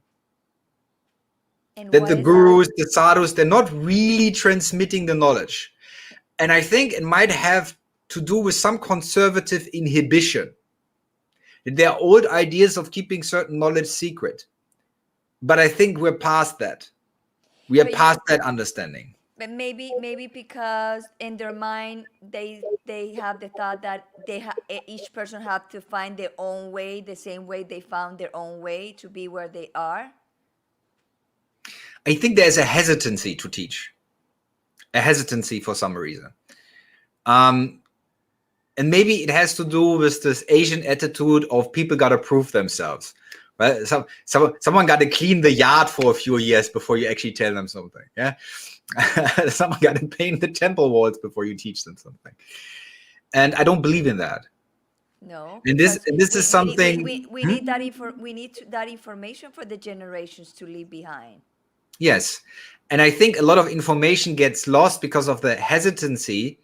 And That why the is that? gurus, the sadhus, they're not really transmitting the knowledge. And I think it might have to do with some conservative inhibition. There are old ideas of keeping certain knowledge secret. But I think we're past that. We are But you, past that understanding. but maybe because in their mind they have the thought that each person have to find their own way, the same way they found their own way to be where they are. I think there's a hesitancy to teach, a hesitancy for some reason. And maybe it has to do with this Asian attitude of people got to prove themselves. Right? Someone got to clean the yard for a few years before you actually tell them something. Yeah. Someone got to paint the temple walls before you teach them something. And I don't believe in that. No, And this because is something. we need that that information for the generations to leave behind. Yes. And I think a lot of information gets lost because of the hesitancy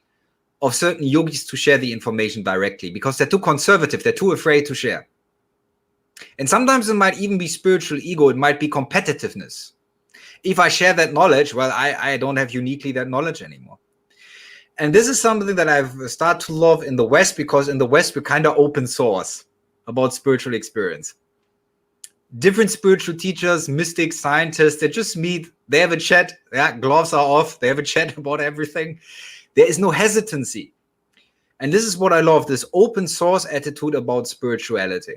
of certain yogis to share the information directly, because they're too conservative, they're too afraid to share. And sometimes it might even be spiritual ego, it might be competitiveness. If I share that knowledge, well, I don't have uniquely that knowledge anymore. And this is something that I've started to love in the West, because in the West we're kind of open source about spiritual experience. Different spiritual teachers, mystics, scientists, they just meet, they have a chat, yeah, gloves are off, they have a chat about everything. There is no hesitancy. And this is what I love, this open source attitude about spirituality.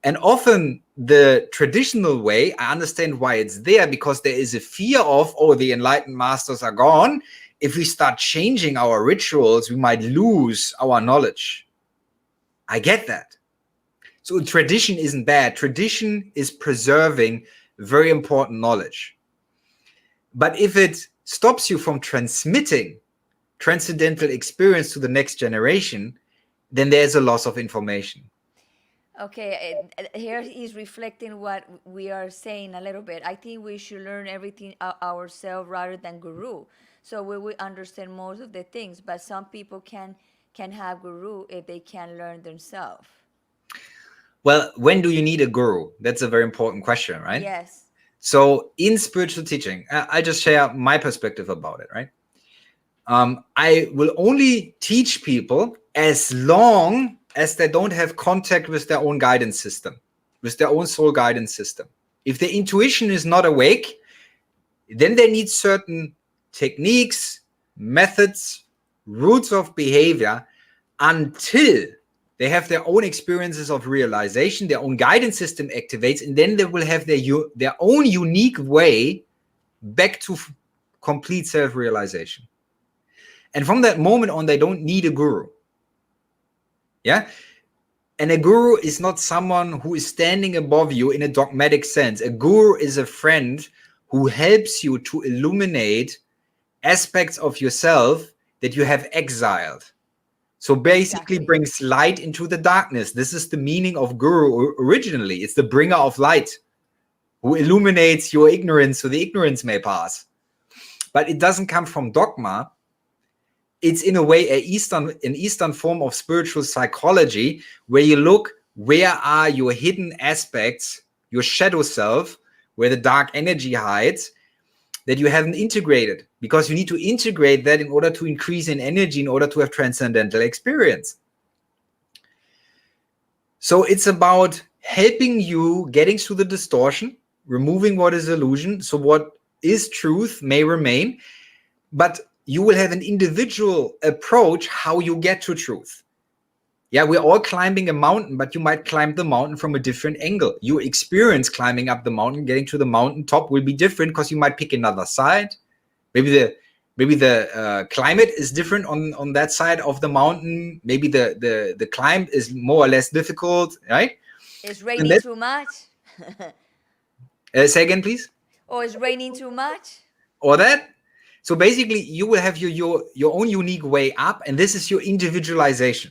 And often the traditional way, I understand why it's there, because there is a fear of, oh, the enlightened masters are gone. If we start changing our rituals, we might lose our knowledge. I get that. So tradition isn't bad. Tradition is preserving very important knowledge. But if it stops you from transmitting transcendental experience to the next generation, then there's a loss of information. Okay, here he's reflecting what we are saying a little bit. I think we should learn everything ourselves rather than guru. So we will understand most of the things, but some people can have guru if they can learn themselves. Well, when do you need a guru? That's a very important question, right? Yes. So in spiritual teaching, I just share my perspective about it, right? I will only teach people as long as they don't have contact with their own guidance system, with their own soul guidance system. If their intuition is not awake, then they need certain techniques, methods, routes of behavior until they have their own experiences of realization, their own guidance system activates, and then they will have their own unique way back to complete self-realization. And from that moment on, they don't need a guru. Yeah. And a guru is not someone who is standing above you in a dogmatic sense. A guru is a friend who helps you to illuminate aspects of yourself that you have exiled. So basically Exactly. brings light into the darkness. This is the meaning of guru originally. It's the bringer of light who illuminates your ignorance so the ignorance may pass. But it doesn't come from dogma. It's in a way an Eastern form of spiritual psychology, where you look, where are your hidden aspects, your shadow self, where the dark energy hides, that you haven't integrated, because you need to integrate that in order to increase in energy, in order to have transcendental experience. So it's about helping you getting through the distortion, removing what is illusion, so what is truth may remain, but you will have an individual approach how you get to truth. Yeah, we're all climbing a mountain, but you might climb the mountain from a different angle. Your experience climbing up the mountain, getting to the mountain top will be different, because you might pick another side. Maybe the climate is different on that side of the mountain. Maybe the climb is more or less difficult, right? It's And raining that, too much. say again, please. Or it's raining too much. Or that. So basically, you will have your own unique way up, and this is your individualization.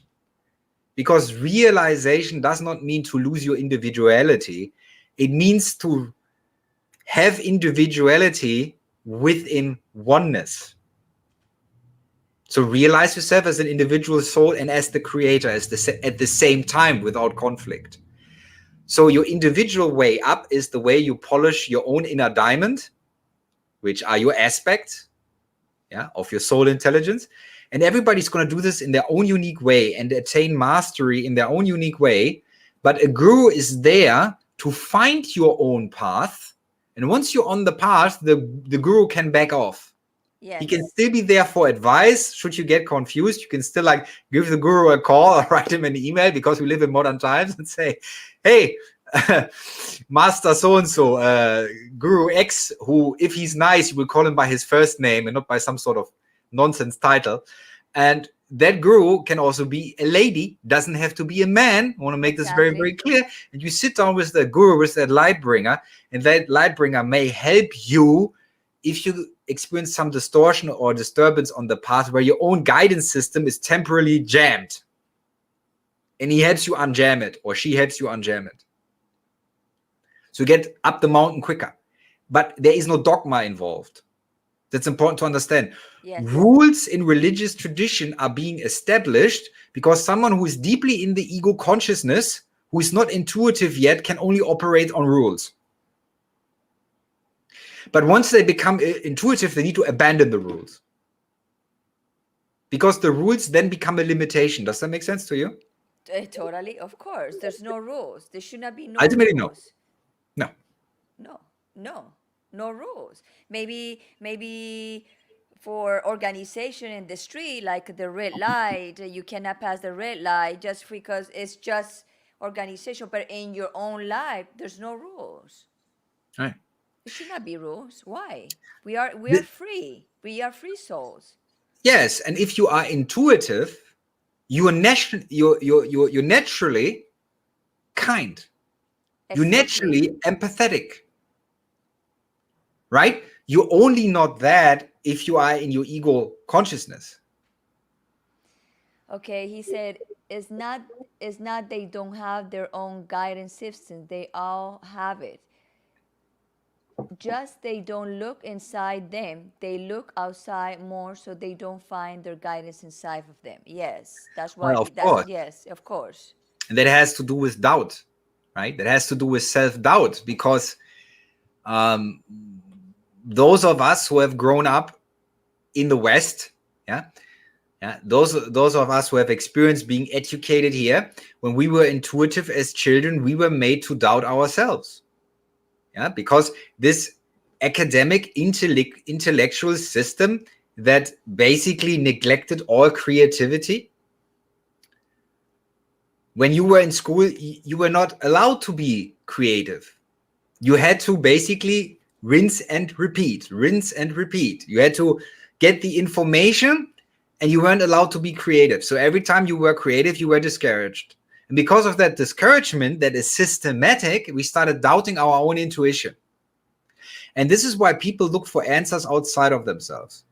Because realization does not mean to lose your individuality. It means to have individuality within oneness. So realize yourself as an individual soul and as the creator at the same time without conflict. So your individual way up is the way you polish your own inner diamond, which are your aspects, of your soul intelligence. And everybody's going to do this in their own unique way and attain mastery in their own unique way. But a guru is there to find your own path. And once you're on the path, the guru can back off. Yes. He can still be there for advice. Should you get confused, you can still like give the guru a call or write him an email, because we live in modern times, and say, hey, Master so-and-so, Guru X, who, if he's nice, you will call him by his first name and not by some sort of nonsense title. And that guru can also be a lady, doesn't have to be a man. I want to make this very, very clear. And you sit down with the guru, with that light bringer, and that light bringer may help you if you experience some distortion or disturbance on the path where your own guidance system is temporarily jammed. And he helps you unjam it, or she helps you unjam it. So you get up the mountain quicker. But there is no dogma involved. That's important to understand. Yes. Rules in religious tradition are being established because someone who is deeply in the ego consciousness, who is not intuitive yet, can only operate on rules. But once they become intuitive, they need to abandon the rules. Because the rules then become a limitation. Does that make sense to you? Totally, of course. There's no rules. There should not be no Ultimately, rules. No. No rules. Maybe for organization in the street, like the red light, you cannot pass the red light just because it's just organization. But in your own life, there's no rules. Right. There should not be rules. Why? We are free. We are free souls. Yes, and if you are intuitive, you're naturally kind. You're naturally empathetic. Right? You're only not that if you are in your ego consciousness. Okay, he said, it's not they don't have their own guidance system. They all have it. Just they don't look inside them. They look outside more, so they don't find their guidance inside of them. Yes, that's why. Well, of course. Yes, of course. And that has to do with doubt, right? That has to do with self-doubt, because those of us who have grown up in the West, those of us who have experienced being educated here, when we were intuitive as children, we were made to doubt ourselves. Because this academic intellectual system that basically neglected all creativity. When you were in school, you were not allowed to be creative. You had to basically rinse and repeat. You had to get the information, and you weren't allowed to be creative. So every time you were creative, you were discouraged. And because of that discouragement that is systematic, we started doubting our own intuition. And this is why people look for answers outside of themselves.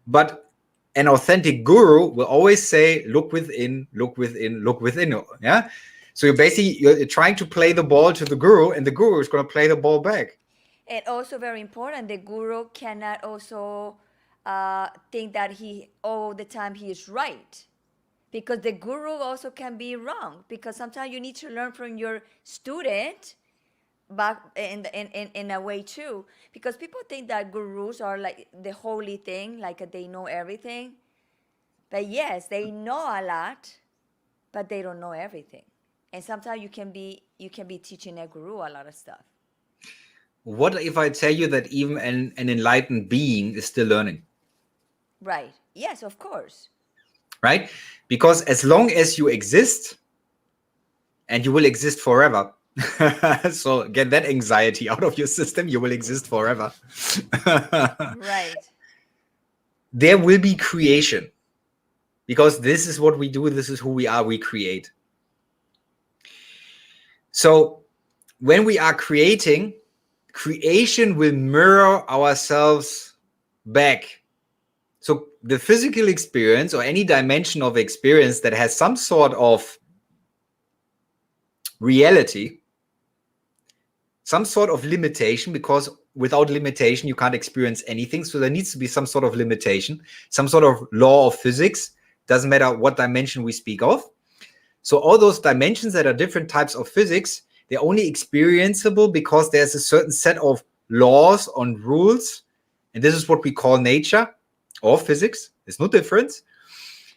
But an authentic guru will always say, look within, look within, look within. Yeah. So you're trying to play the ball to the guru, and the guru is going to play the ball back. And also very important, the guru cannot also think that he all the time he is right. Because the guru also can be wrong. Because sometimes you need to learn from your student back in a way too. Because people think that gurus are like the holy thing, like they know everything. But yes, they know a lot, but they don't know everything. And sometimes you can be teaching a guru a lot of stuff. What if I tell you that even an enlightened being is still learning? Right. Yes, of course. Right? Because as long as you exist, and you will exist forever, so get that anxiety out of your system, you will exist forever. Right. There will be creation. Because this is what we do, this is who we are, we create. So when we are creating, creation will mirror ourselves back. So the physical experience, or any dimension of experience that has some sort of reality, some sort of limitation, because without limitation, you can't experience anything. So there needs to be some sort of limitation, some sort of law of physics. Doesn't matter what dimension we speak of. So all those dimensions that are different types of physics, they're only experienceable because there's a certain set of laws and rules. And this is what we call nature or physics. There's no difference.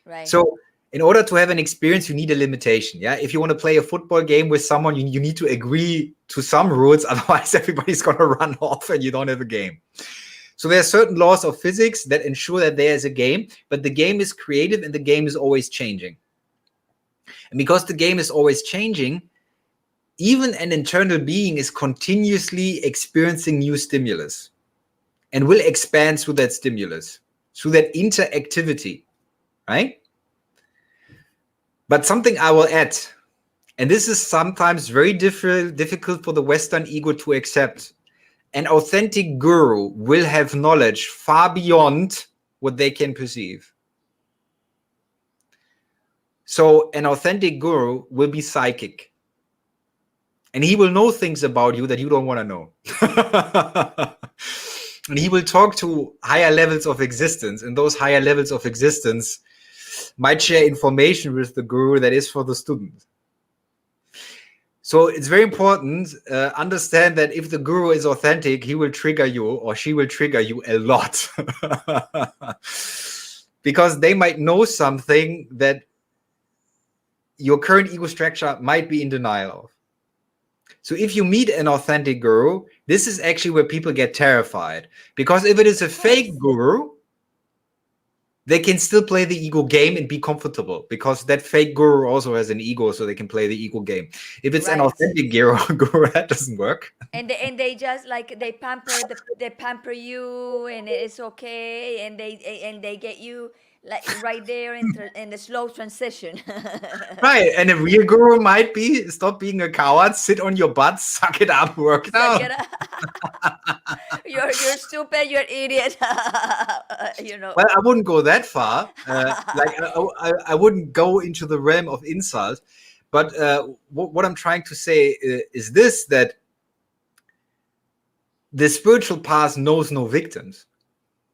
Right. So in order to have an experience, you need a limitation. Yeah. If you want to play a football game with someone, you need to agree to some rules. Otherwise, everybody's going to run off and you don't have a game. So there are certain laws of physics that ensure that there is a game, but the game is creative and the game is always changing. And because the game is always changing, even an internal being is continuously experiencing new stimulus and will expand through that stimulus, through that interactivity, right? But something I will add, and this is sometimes very difficult for the Western ego to accept. An authentic guru will have knowledge far beyond what they can perceive. So an authentic guru will be psychic. And he will know things about you that you don't want to know. And he will talk to higher levels of existence. And those higher levels of existence might share information with the guru that is for the student. So it's very important, understand that if the guru is authentic, he will trigger you or she will trigger you a lot. Because they might know something that your current ego structure might be in denial of. So if you meet an authentic guru, this is actually where people get terrified. Because if it is a fake guru, they can still play the ego game and be comfortable because that fake guru also has an ego, so they can play the ego game. If it's an authentic guru, that doesn't work. And they just like they pamper you, and it's okay, and they get you like right there in the slow transition. Right, and a real guru might be stop being a coward, sit on your butt, suck it up, work it out. You're stupid, you're an idiot. Well, I wouldn't go that far. I wouldn't go into the realm of insult. But what I'm trying to say is this, that the spiritual path knows no victims.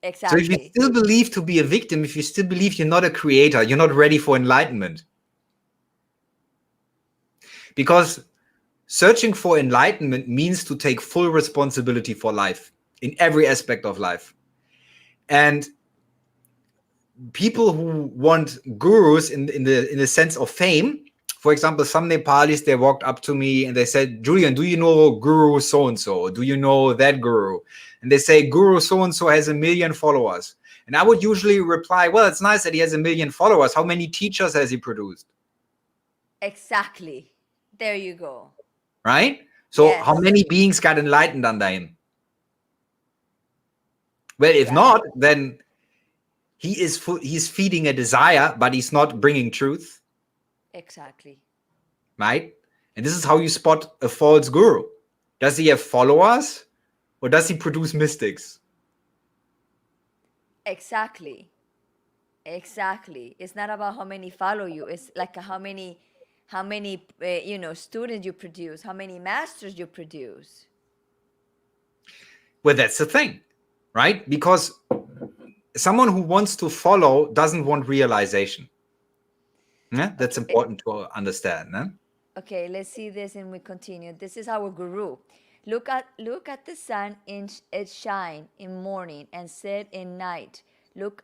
Exactly. So if you still believe to be a victim, if you still believe you're not a creator, you're not ready for enlightenment. Because searching for enlightenment means to take full responsibility for life in every aspect of life. And people who want gurus in the sense of fame, for example, some Nepalis, they walked up to me and they said, Julian, do you know Guru so-and-so? Do you know that guru? And they say, Guru so-and-so has 1 million followers. And I would usually reply, well, it's nice that he has 1 million followers. How many teachers has he produced? Exactly. There you go. Right? So yes. How many beings got enlightened under him? Well, if not, then he's feeding a desire, but he's not bringing truth. Exactly. Right? And this is how you spot a false guru. Does he have followers or does he produce mystics? Exactly. It's not about how many follow you. It's like how many students you produce, how many masters you produce. Well, that's the thing, right? Because someone who wants to follow doesn't want realization. Yeah, that's important to understand. Eh? Okay, let's see this and we continue. This is our guru. Look at the sun in its shine in morning and set in night. Look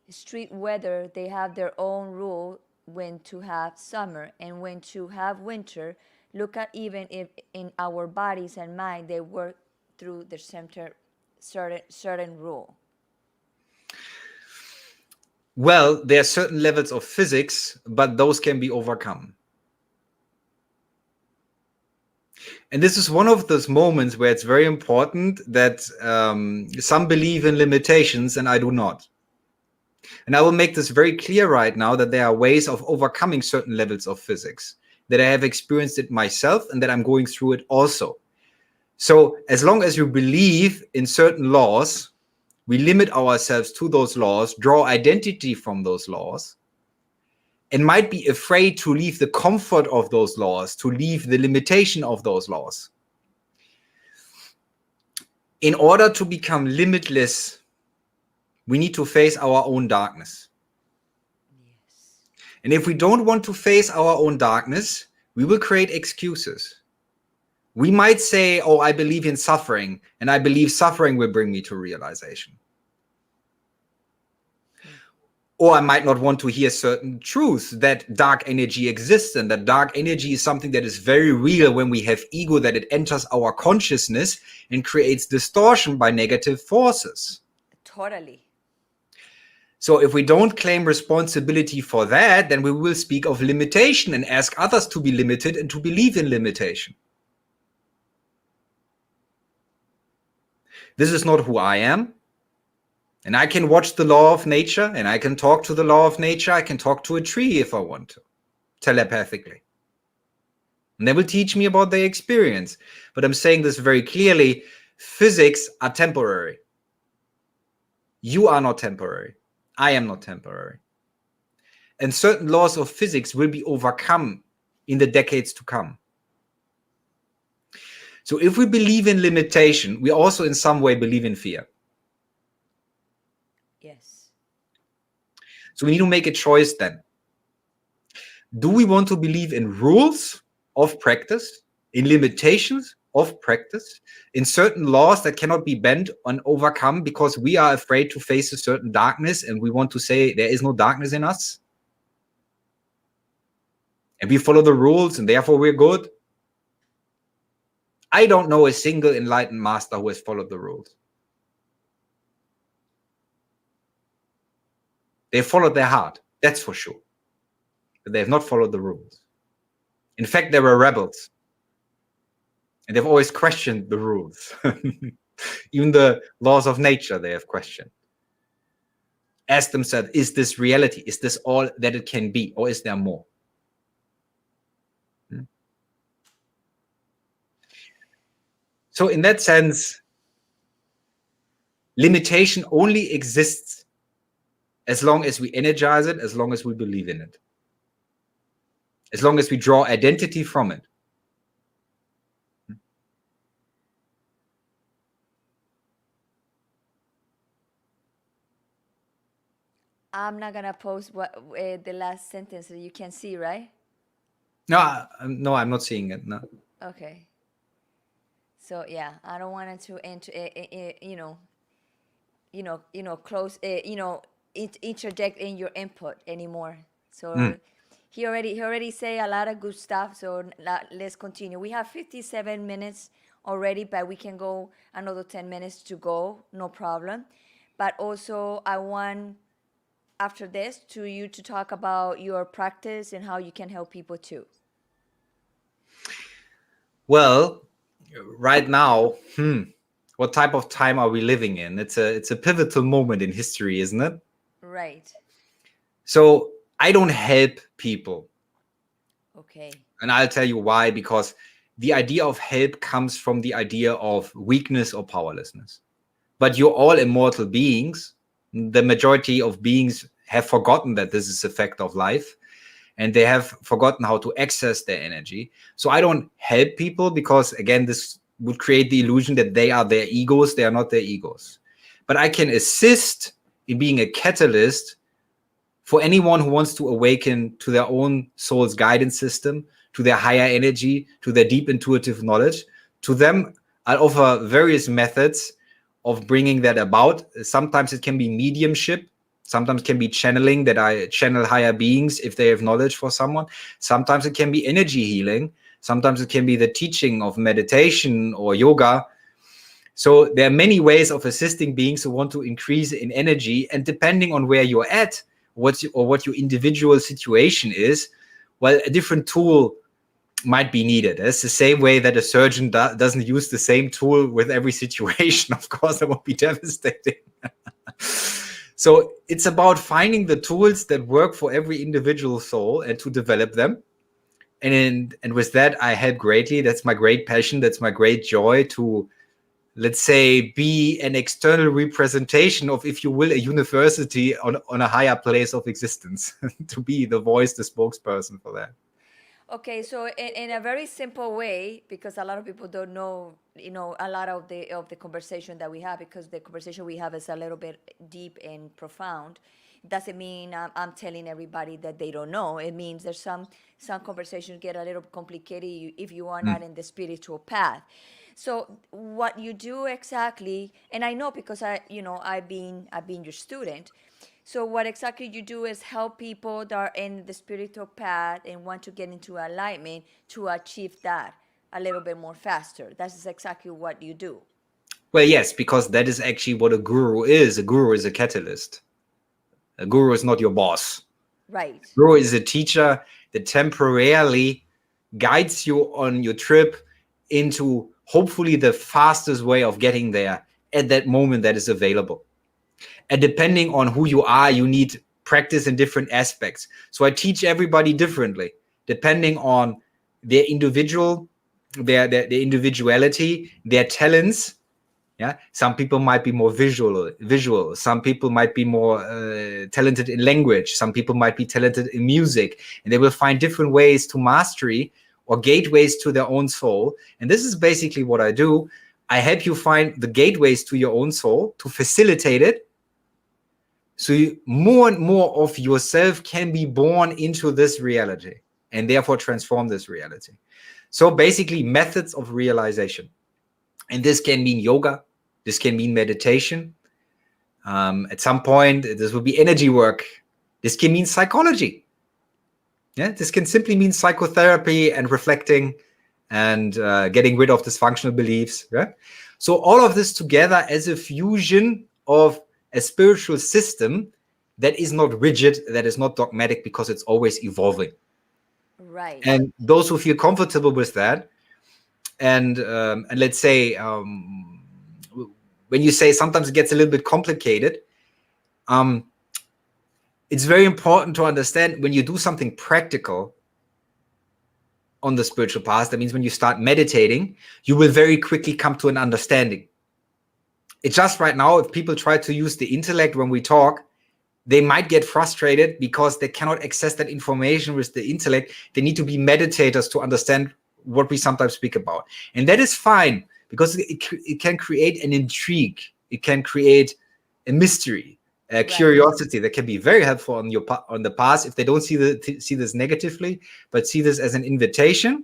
street weather. They have their own rule when to have summer and when to have winter. Look at even if in our bodies and mind they work through the certain rule. Well, there are certain levels of physics, but those can be overcome. And this is one of those moments where it's very important that some believe in limitations and I do not. And I will make this very clear right now that there are ways of overcoming certain levels of physics, that I have experienced it myself and that I'm going through it also. So as long as you believe in certain laws, we limit ourselves to those laws, draw identity from those laws, and might be afraid to leave the comfort of those laws, to leave the limitation of those laws. In order to become limitless, we need to face our own darkness. Yes. And if we don't want to face our own darkness, we will create excuses. We might say, oh, I believe in suffering, and I believe suffering will bring me to realization. Or I might not want to hear certain truths that dark energy exists and that dark energy is something that is very real when we have ego, that it enters our consciousness and creates distortion by negative forces. Totally. So if we don't claim responsibility for that, then we will speak of limitation and ask others to be limited and to believe in limitation. This is not who I am. And I can watch the law of nature and I can talk to the law of nature. I can talk to a tree if I want to, telepathically. And they will teach me about their experience. But I'm saying this very clearly. Physics are temporary. You are not temporary. I am not temporary. And certain laws of physics will be overcome in the decades to come. So if we believe in limitation, we also in some way believe in fear. Yes. So we need to make a choice then. Do we want to believe in rules of practice, in limitations of practice, in certain laws that cannot be bent and overcome because we are afraid to face a certain darkness and we want to say there is no darkness in us? And we follow the rules and therefore we're good? I don't know a single enlightened master who has followed the rules. They followed their heart, that's for sure. But they have not followed the rules. In fact, they were rebels. And they've always questioned the rules. Even the laws of nature they have questioned. Ask themselves, is this reality? Is this all that it can be? Or is there more? So in that sense, limitation only exists as long as we energize it, as long as we believe in it. As long as we draw identity from it. I'm not gonna post what the last sentence that you can see, right? No, I'm not seeing it. No. Okay. So yeah, I don't want it to enter, close, interject in your input anymore. So he already say a lot of good stuff. So let's continue. We have 57 minutes already, but we can go another 10 minutes to go, no problem. But also I want after this to you to talk about your practice and how you can help people too. Well, right now, what type of time are we living in? It's a pivotal moment in history, isn't it? Right. So I don't help people. Okay. And I'll tell you why, because the idea of help comes from the idea of weakness or powerlessness. But you're all immortal beings. The majority of beings have forgotten that this is a fact of life. And they have forgotten how to access their energy. So I don't help people because, again, this would create the illusion that they are their egos. They are not their egos. But I can assist in being a catalyst for anyone who wants to awaken to their own soul's guidance system, to their higher energy, to their deep intuitive knowledge. To them, I'll offer various methods of bringing that about. Sometimes it can be mediumship. Sometimes it can be channeling, that I channel higher beings if they have knowledge for someone. Sometimes it can be energy healing. Sometimes it can be the teaching of meditation or yoga. So there are many ways of assisting beings who want to increase in energy. And depending on where you're at, what your individual situation is, well, a different tool might be needed. It's the same way that a surgeon doesn't use the same tool with every situation. Of course, that would be devastating. So it's about finding the tools that work for every individual soul and to develop them. And with that, I help greatly. That's my great passion. That's my great joy to, let's say, be an external representation of, if you will, a university on a higher place of existence, to be the voice, the spokesperson for that. Okay, so in a very simple way, because a lot of people don't know, a lot of the conversation that we have, because the conversation we have is a little bit deep and profound. Doesn't mean I'm telling everybody that they don't know. It means there's some conversations get a little complicated if you are Mm. not in the spiritual path. So what you do exactly, and I know because I've been your student. So what exactly you do is help people that are in the spiritual path and want to get into alignment to achieve that a little bit more faster. That's exactly what you do. Well, yes, because that is actually what a guru is. A guru is a catalyst. A guru is not your boss. Right. Guru is a teacher that temporarily guides you on your trip into hopefully the fastest way of getting there at that moment that is available. And depending on who you are, you need practice in different aspects. So I teach everybody differently, depending on their their individuality, their talents. Yeah, some people might be more visual. Some people might be more talented in language. Some people might be talented in music, and they will find different ways to mastery or gateways to their own soul. And this is basically what I do. I help you find the gateways to your own soul to facilitate it, so more and more of yourself can be born into this reality and therefore transform this reality. So basically, methods of realization. And this can mean yoga, this can mean meditation. At some point, this will be energy work. This can mean psychology. Yeah, this can simply mean psychotherapy and reflecting and getting rid of dysfunctional beliefs. Yeah? So all of this together as a fusion of a spiritual system that is not rigid, that is not dogmatic, because it's always evolving. Right. And those who feel comfortable with that, and let's say when you say sometimes it gets a little bit complicated, um, it's very important to understand when you do something practical on the spiritual path. That means when you start meditating, you will very quickly come to an understanding. It's just right now, if people try to use the intellect when we talk, they might get frustrated because they cannot access that information with the intellect. They need to be meditators to understand what we sometimes speak about. And that is fine, because it can create an intrigue. It can create a mystery, a Right. curiosity that can be very helpful on the past if they don't see this negatively, but see this as an invitation.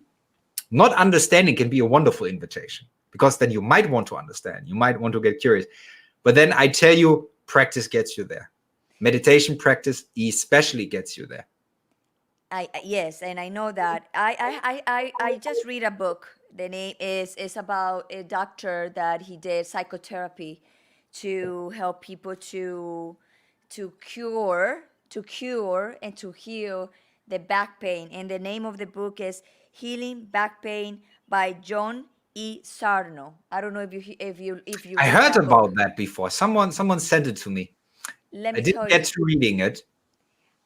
Not understanding can be a wonderful invitation, because then you might want to understand. You might want to get curious. But then I tell you, practice gets you there. Meditation practice especially gets you there. Yes, and I know that. I just read a book. The name is about a doctor that he did psychotherapy to help people to cure and to heal the back pain. And the name of the book is Healing Back Pain by John E. Sarno. I don't know if you I read heard that about book. that before. Someone sent it to me. Let I me didn't tell get you, to reading it.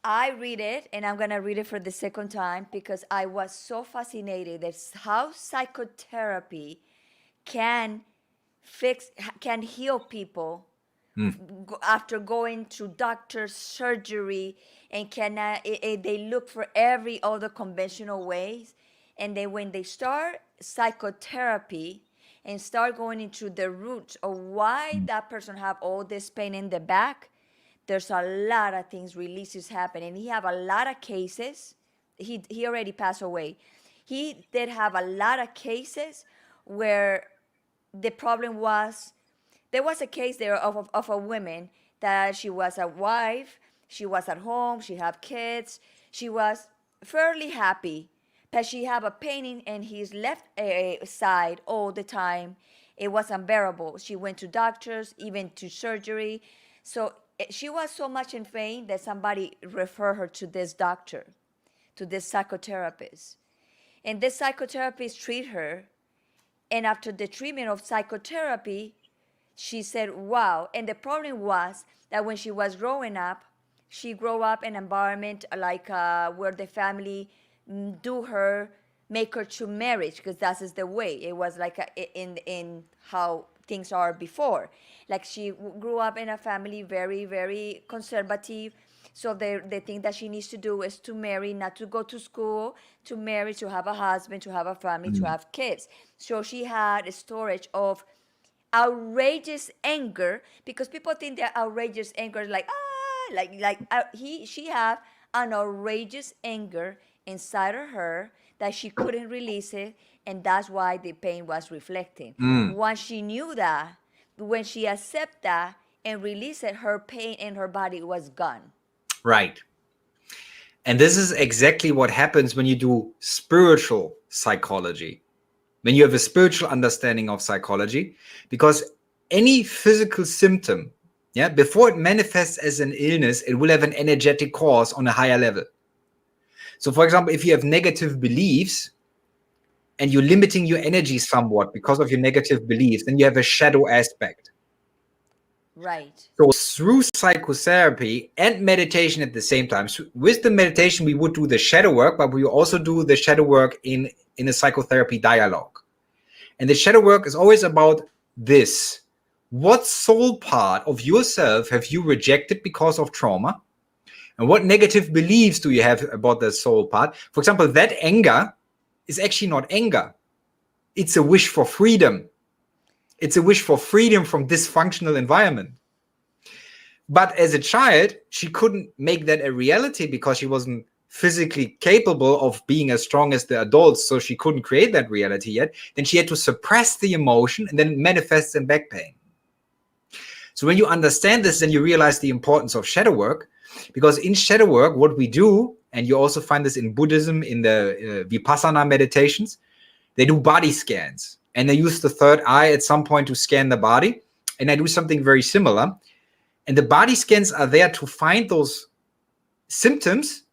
I read it and I'm gonna read it for the second time because I was so fascinated at how psychotherapy can can heal people Mm. after going to doctor's surgery, and they look for every other conventional ways, and then when they start psychotherapy and start going into the roots of why that person have all this pain in the back, there's a lot of things releases happen, and he have a lot of cases. He already passed away. He did have a lot of cases where the problem was, there was a case there of a woman that she was a wife, she was at home, she had kids, she was fairly happy, but she had a pain in his left side all the time. It was unbearable. She went to doctors, even to surgery. So she was so much in pain that somebody referred her to this doctor, to this psychotherapist. And this psychotherapist treated her. And after the treatment of psychotherapy, she said, wow. And the problem was that when she was growing up, she grew up in an environment like where the family do her, make her to marriage, because that is the way. It was like in how things are before. Like she grew up in a family very, very conservative. So the thing that she needs to do is to marry, not to go to school, to marry, to have a husband, to have a family, to Mm. have kids. So she had a storage of outrageous anger, because people think that outrageous anger is like, she have an outrageous anger inside of her that she couldn't release it, and that's why the pain was reflecting. Mm. Once she knew that, when she accepted that and released it, her pain in her body was gone. Right. And this is exactly what happens when you do spiritual psychology, when you have a spiritual understanding of psychology, because any physical symptom, yeah, before it manifests as an illness, it will have an energetic cause on a higher level. So, for example, if you have negative beliefs and you're limiting your energy somewhat because of your negative beliefs, then you have a shadow aspect. Right. So through psychotherapy and meditation at the same time, so with the meditation, we would do the shadow work, but we also do the shadow work in a psychotherapy dialogue. And the shadow work is always about this. What soul part of yourself have you rejected because of trauma? And what negative beliefs do you have about the soul part? For example, that anger is actually not anger. It's a wish for freedom. It's a wish for freedom from dysfunctional environment. But as a child, she couldn't make that a reality because she wasn't physically capable of being as strong as the adults, so she couldn't create that reality yet. Then she had to suppress the emotion, and then it manifests in back pain. So when you understand this, then you realize the importance of shadow work, because in shadow work, what we do, and you also find this in Buddhism, in the Vipassana meditations, they do body scans, and they use the third eye at some point to scan the body. And I do something very similar. And the body scans are there to find those symptoms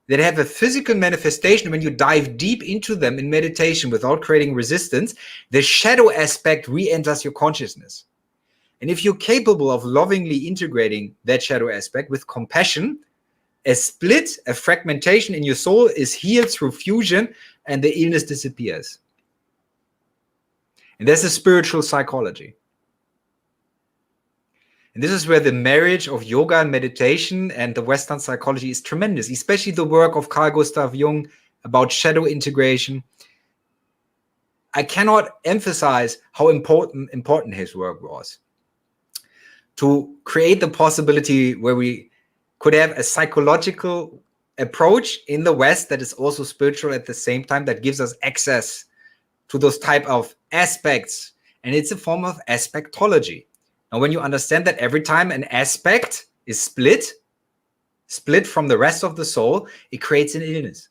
that have a physical manifestation. When you dive deep into them in meditation without creating resistance, the shadow aspect re-enters your consciousness. And if you're capable of lovingly integrating that shadow aspect with compassion, a split, a fragmentation in your soul is healed through fusion, and the illness disappears. And that's a spiritual psychology. And this is where the marriage of yoga and meditation and the Western psychology is tremendous, especially the work of Carl Gustav Jung about shadow integration. I cannot emphasize how important his work was to create the possibility where we could have a psychological approach in the West that is also spiritual at the same time, that gives us access to those type of aspects. And it's a form of aspectology. Now, when you understand that every time an aspect is split from the rest of the soul, it creates an illness.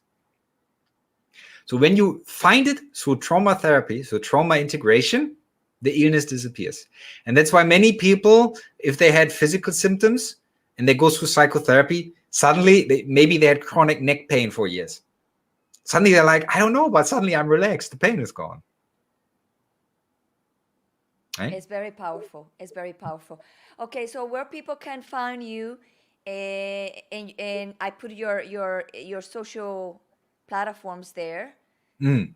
So when you find it through trauma therapy, so trauma integration, the illness disappears. And that's why many people, if they had physical symptoms and they go through psychotherapy, suddenly maybe they had chronic neck pain for years. Suddenly they're like, I don't know, but suddenly I'm relaxed. The pain is gone. Right? It's very powerful. It's very powerful. Okay, so where people can find you, and I put your social platforms there, Mm.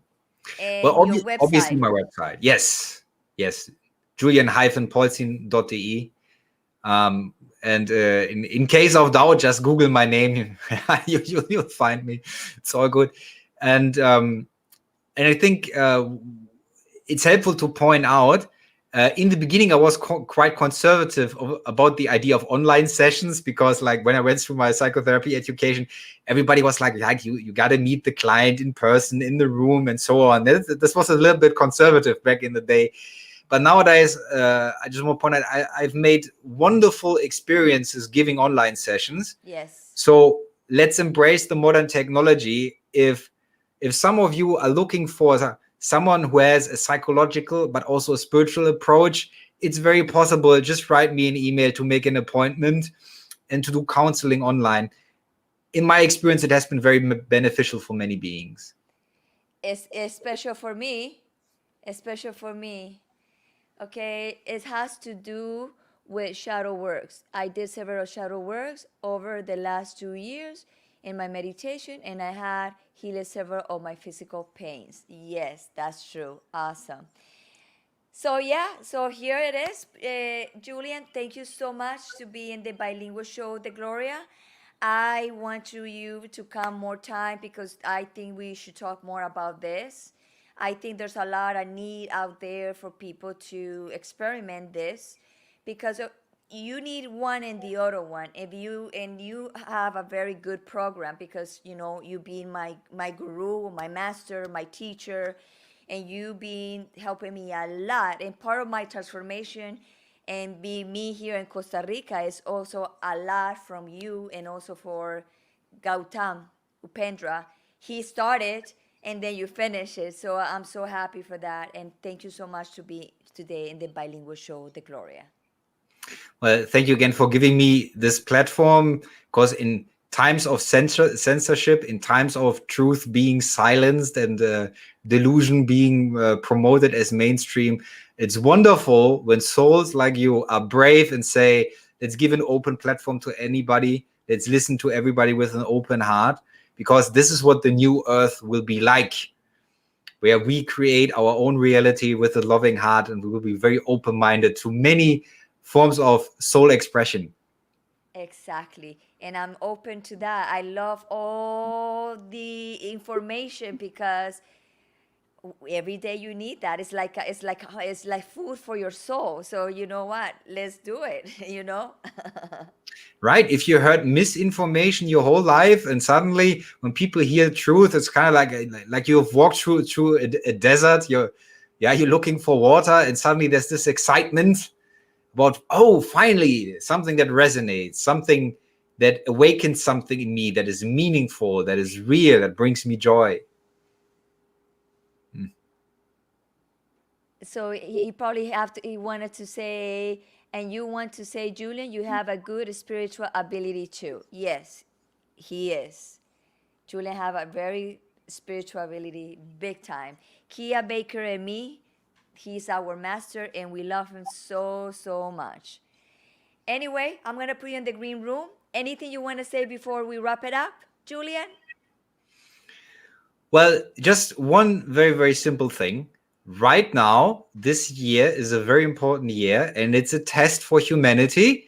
Well, and your obviously website. my website. Yes. Julian-polzin.de. And in case of doubt, just Google my name. You'll find me. It's all good. And I think it's helpful to point out, in the beginning, I was quite conservative about the idea of online sessions, because like when I went through my psychotherapy education, everybody was like you got to meet the client in person, in the room, and so on. This was a little bit conservative back in the day. But nowadays, I just want to point out, I've made wonderful experiences giving online sessions. Yes. So let's embrace the modern technology. If some of you are looking for someone who has a psychological but also a spiritual approach, it's very possible. Just write me an email to make an appointment and to do counseling online. In my experience, it has been very beneficial for many beings. It's special for me. It's special for me. Okay, it has to do with shadow works. I did several shadow works over the last 2 years in my meditation, and I had healed several of my physical pains. Yes, that's true. Awesome. So yeah, so here it is. Julian, thank you so much to be in the bilingual show, The Gloria. I want you to come more time because I think we should talk more about this. I think there's a lot of need out there for people to experiment this because you need one and the other one. If you have a very good program because you being my guru, my master, my teacher, and you been helping me a lot. And part of my transformation and be me here in Costa Rica is also a lot from you and also for Gautam Upendra. He started and then you finish it. So I'm so happy for that. And thank you so much to be today in the bilingual show, The Gloria. Well, thank you again for giving me this platform, because in times of censorship, in times of truth being silenced and delusion being promoted as mainstream, it's wonderful when souls like you are brave and say, let's give an open platform to anybody. Let's listen to everybody with an open heart, because this is what the new earth will be like, where we create our own reality with a loving heart, and we will be very open-minded to many forms of soul expression. Exactly. And I'm open to that. I love all the information because every day you need that. It's like food for your soul. So you know what? Let's do it. Right? If you heard misinformation your whole life, and suddenly when people hear truth, it's kind of like you've walked through a desert. You're looking for water, and suddenly there's this excitement about, oh, finally something that resonates, something that awakens something in me that is meaningful, that is real, that brings me joy. So he probably he wanted to say, and you want to say, Julian, you have a good spiritual ability too. Yes, he is. Julian have a very spiritual ability, big time. Kia Baker and me, he's our master, and we love him so, so much. Anyway, I'm gonna put you in the green room. Anything you want to say before we wrap it up, Julian? Well, just one very, very simple thing. Right now, this year is a very important year, and it's a test for humanity.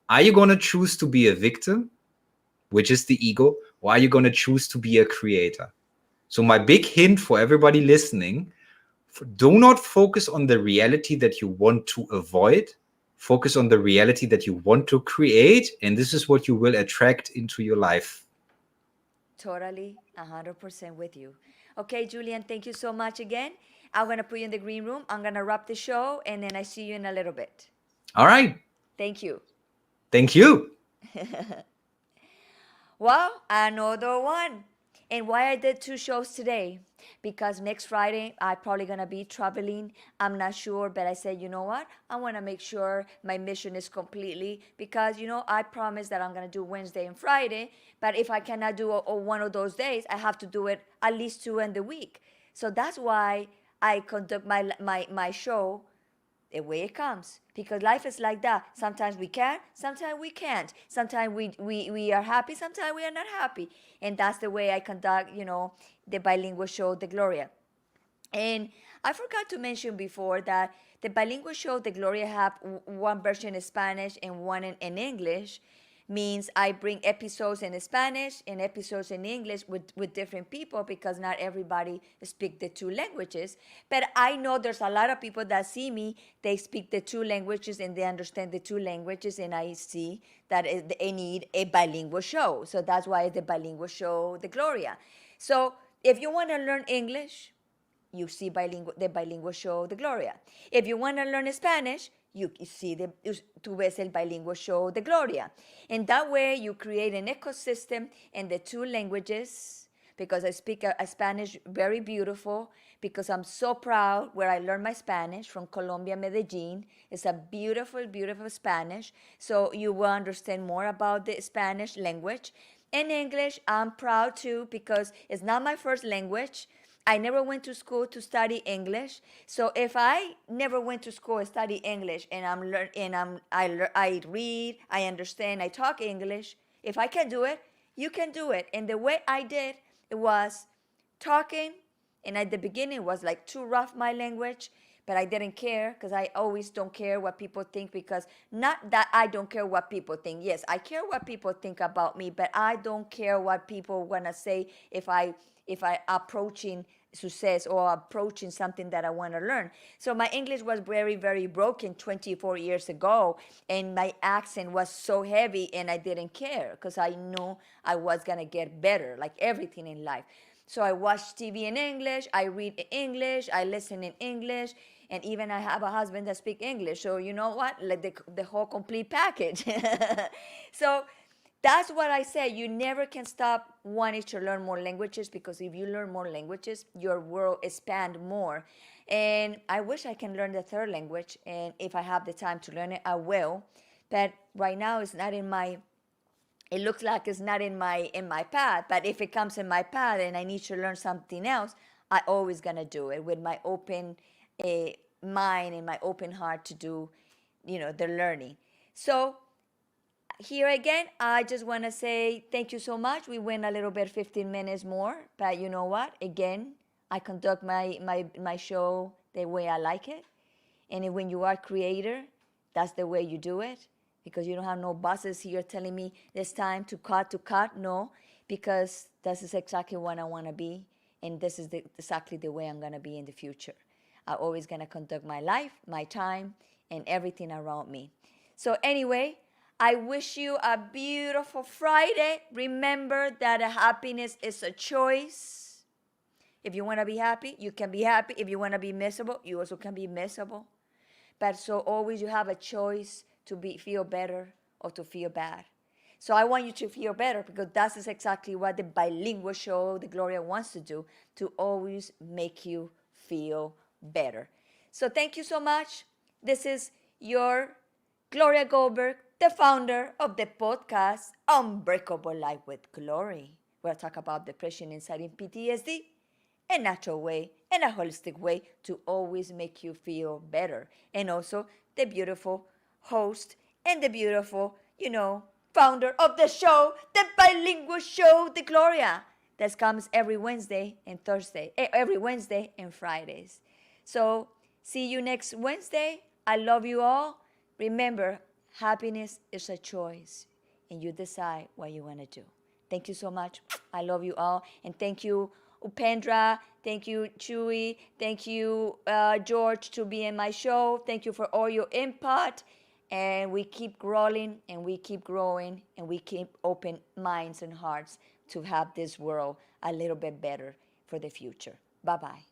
Are you going to choose to be a victim, which is the ego, or are you going to choose to be a creator? So my big hint for everybody listening, do not focus on the reality that you want to avoid. Focus on the reality that you want to create, and this is what you will attract into your life. Totally, 100% with you. Okay, Julian, thank you so much again. I'm going to put you in the green room. I'm going to wrap the show, and then I see you in a little bit. All right. Thank you. Thank you. Well, another one. And why I did two shows today? Because next Friday I'm probably gonna be traveling. I'm not sure, but I said, you know what? I want to make sure my mission is completely because I promised that I'm gonna do Wednesday and Friday. But if I cannot do one of those days, I have to do it at least two in the week. So that's why I conduct my show the way it comes, because life is like that. Sometimes we can, sometimes we can't, sometimes we are happy, sometimes we are not happy, and that's the way I conduct the bilingual show, The Gloria. And I forgot to mention before that the bilingual show, The Gloria, have one version in Spanish and one in English. Means I bring episodes in Spanish and episodes in English with different people because not everybody speak the two languages. But I know there's a lot of people that see me, they speak the two languages and they understand the two languages, and I see that they need a bilingual show. So that's why it's the bilingual show, The Gloria. So if you want to learn English, you see the bilingual show, The Gloria. If you want to learn Spanish, you see tú ves el bilingual show, The Gloria. And that way you create an ecosystem in the two languages, because I speak a Spanish very beautiful, because I'm so proud where I learned my Spanish from Colombia, Medellin. It's a beautiful, beautiful Spanish. So you will understand more about the Spanish language. In English, I'm proud too because it's not my first language. I never went to school to study English. So if I never went to school and study English and I read, I understand, I talk English, if I can do it, you can do it. And the way I did it was talking, and at the beginning it was like too rough my language, but I didn't care because I always don't care what people think, because not that I don't care what people think. Yes, I care what people think about me, but I don't care what people want to say if I approaching success or approaching something that I want to learn. So my English was very, very broken 24 years ago, and my accent was so heavy, and I didn't care because I knew I was going to get better, like everything in life. So I watch TV in English, I read in English, I listen in English, and even I have a husband that speaks English. So you know what? Like the whole complete package. So that's what I say. You never can stop wanting to learn more languages, because if you learn more languages, your world expand more. And I wish I can learn the third language, and if I have the time to learn it, I will. But right now, it's not in my. It looks like it's not in my path. But if it comes in my path and I need to learn something else, I always gonna do it with my open uh, mind and my open heart to do, the learning. So here again, I just want to say thank you so much. We went a little bit 15 minutes more, but you know what? Again, I conduct my show the way I like it. And when you are creator, that's the way you do it, because you don't have no bosses here telling me it's time to cut. No, because this is exactly what I want to be, and this is exactly the way I'm going to be in the future. I'm always going to conduct my life, my time, and everything around me. So anyway, I wish you a beautiful Friday. Remember that happiness is a choice. If you want to be happy, you can be happy. If you want to be miserable, you also can be miserable. But so always you have a choice to feel better or to feel bad. So I want you to feel better, because that is exactly what the bilingual show, the Gloria, wants to do, to always make you feel better. So thank you so much. This is your Gloria Goldberg, the founder of the podcast Unbreakable Life with Glory, where I talk about depression, anxiety, and PTSD, a natural way and a holistic way to always make you feel better. And also the beautiful host and the beautiful, founder of the show, the bilingual show, the Gloria, that comes every Wednesday and Thursday, every Wednesday and Fridays. So see you next Wednesday. I love you all. Remember, happiness is a choice, and you decide what you want to do. Thank you so much. I love you all. And thank you, Upendra. Thank you, Chewy. Thank you, George, to be in my show. Thank you for all your input. And we keep growing, and we keep growing, and we keep open minds and hearts to have this world a little bit better for the future. Bye-bye.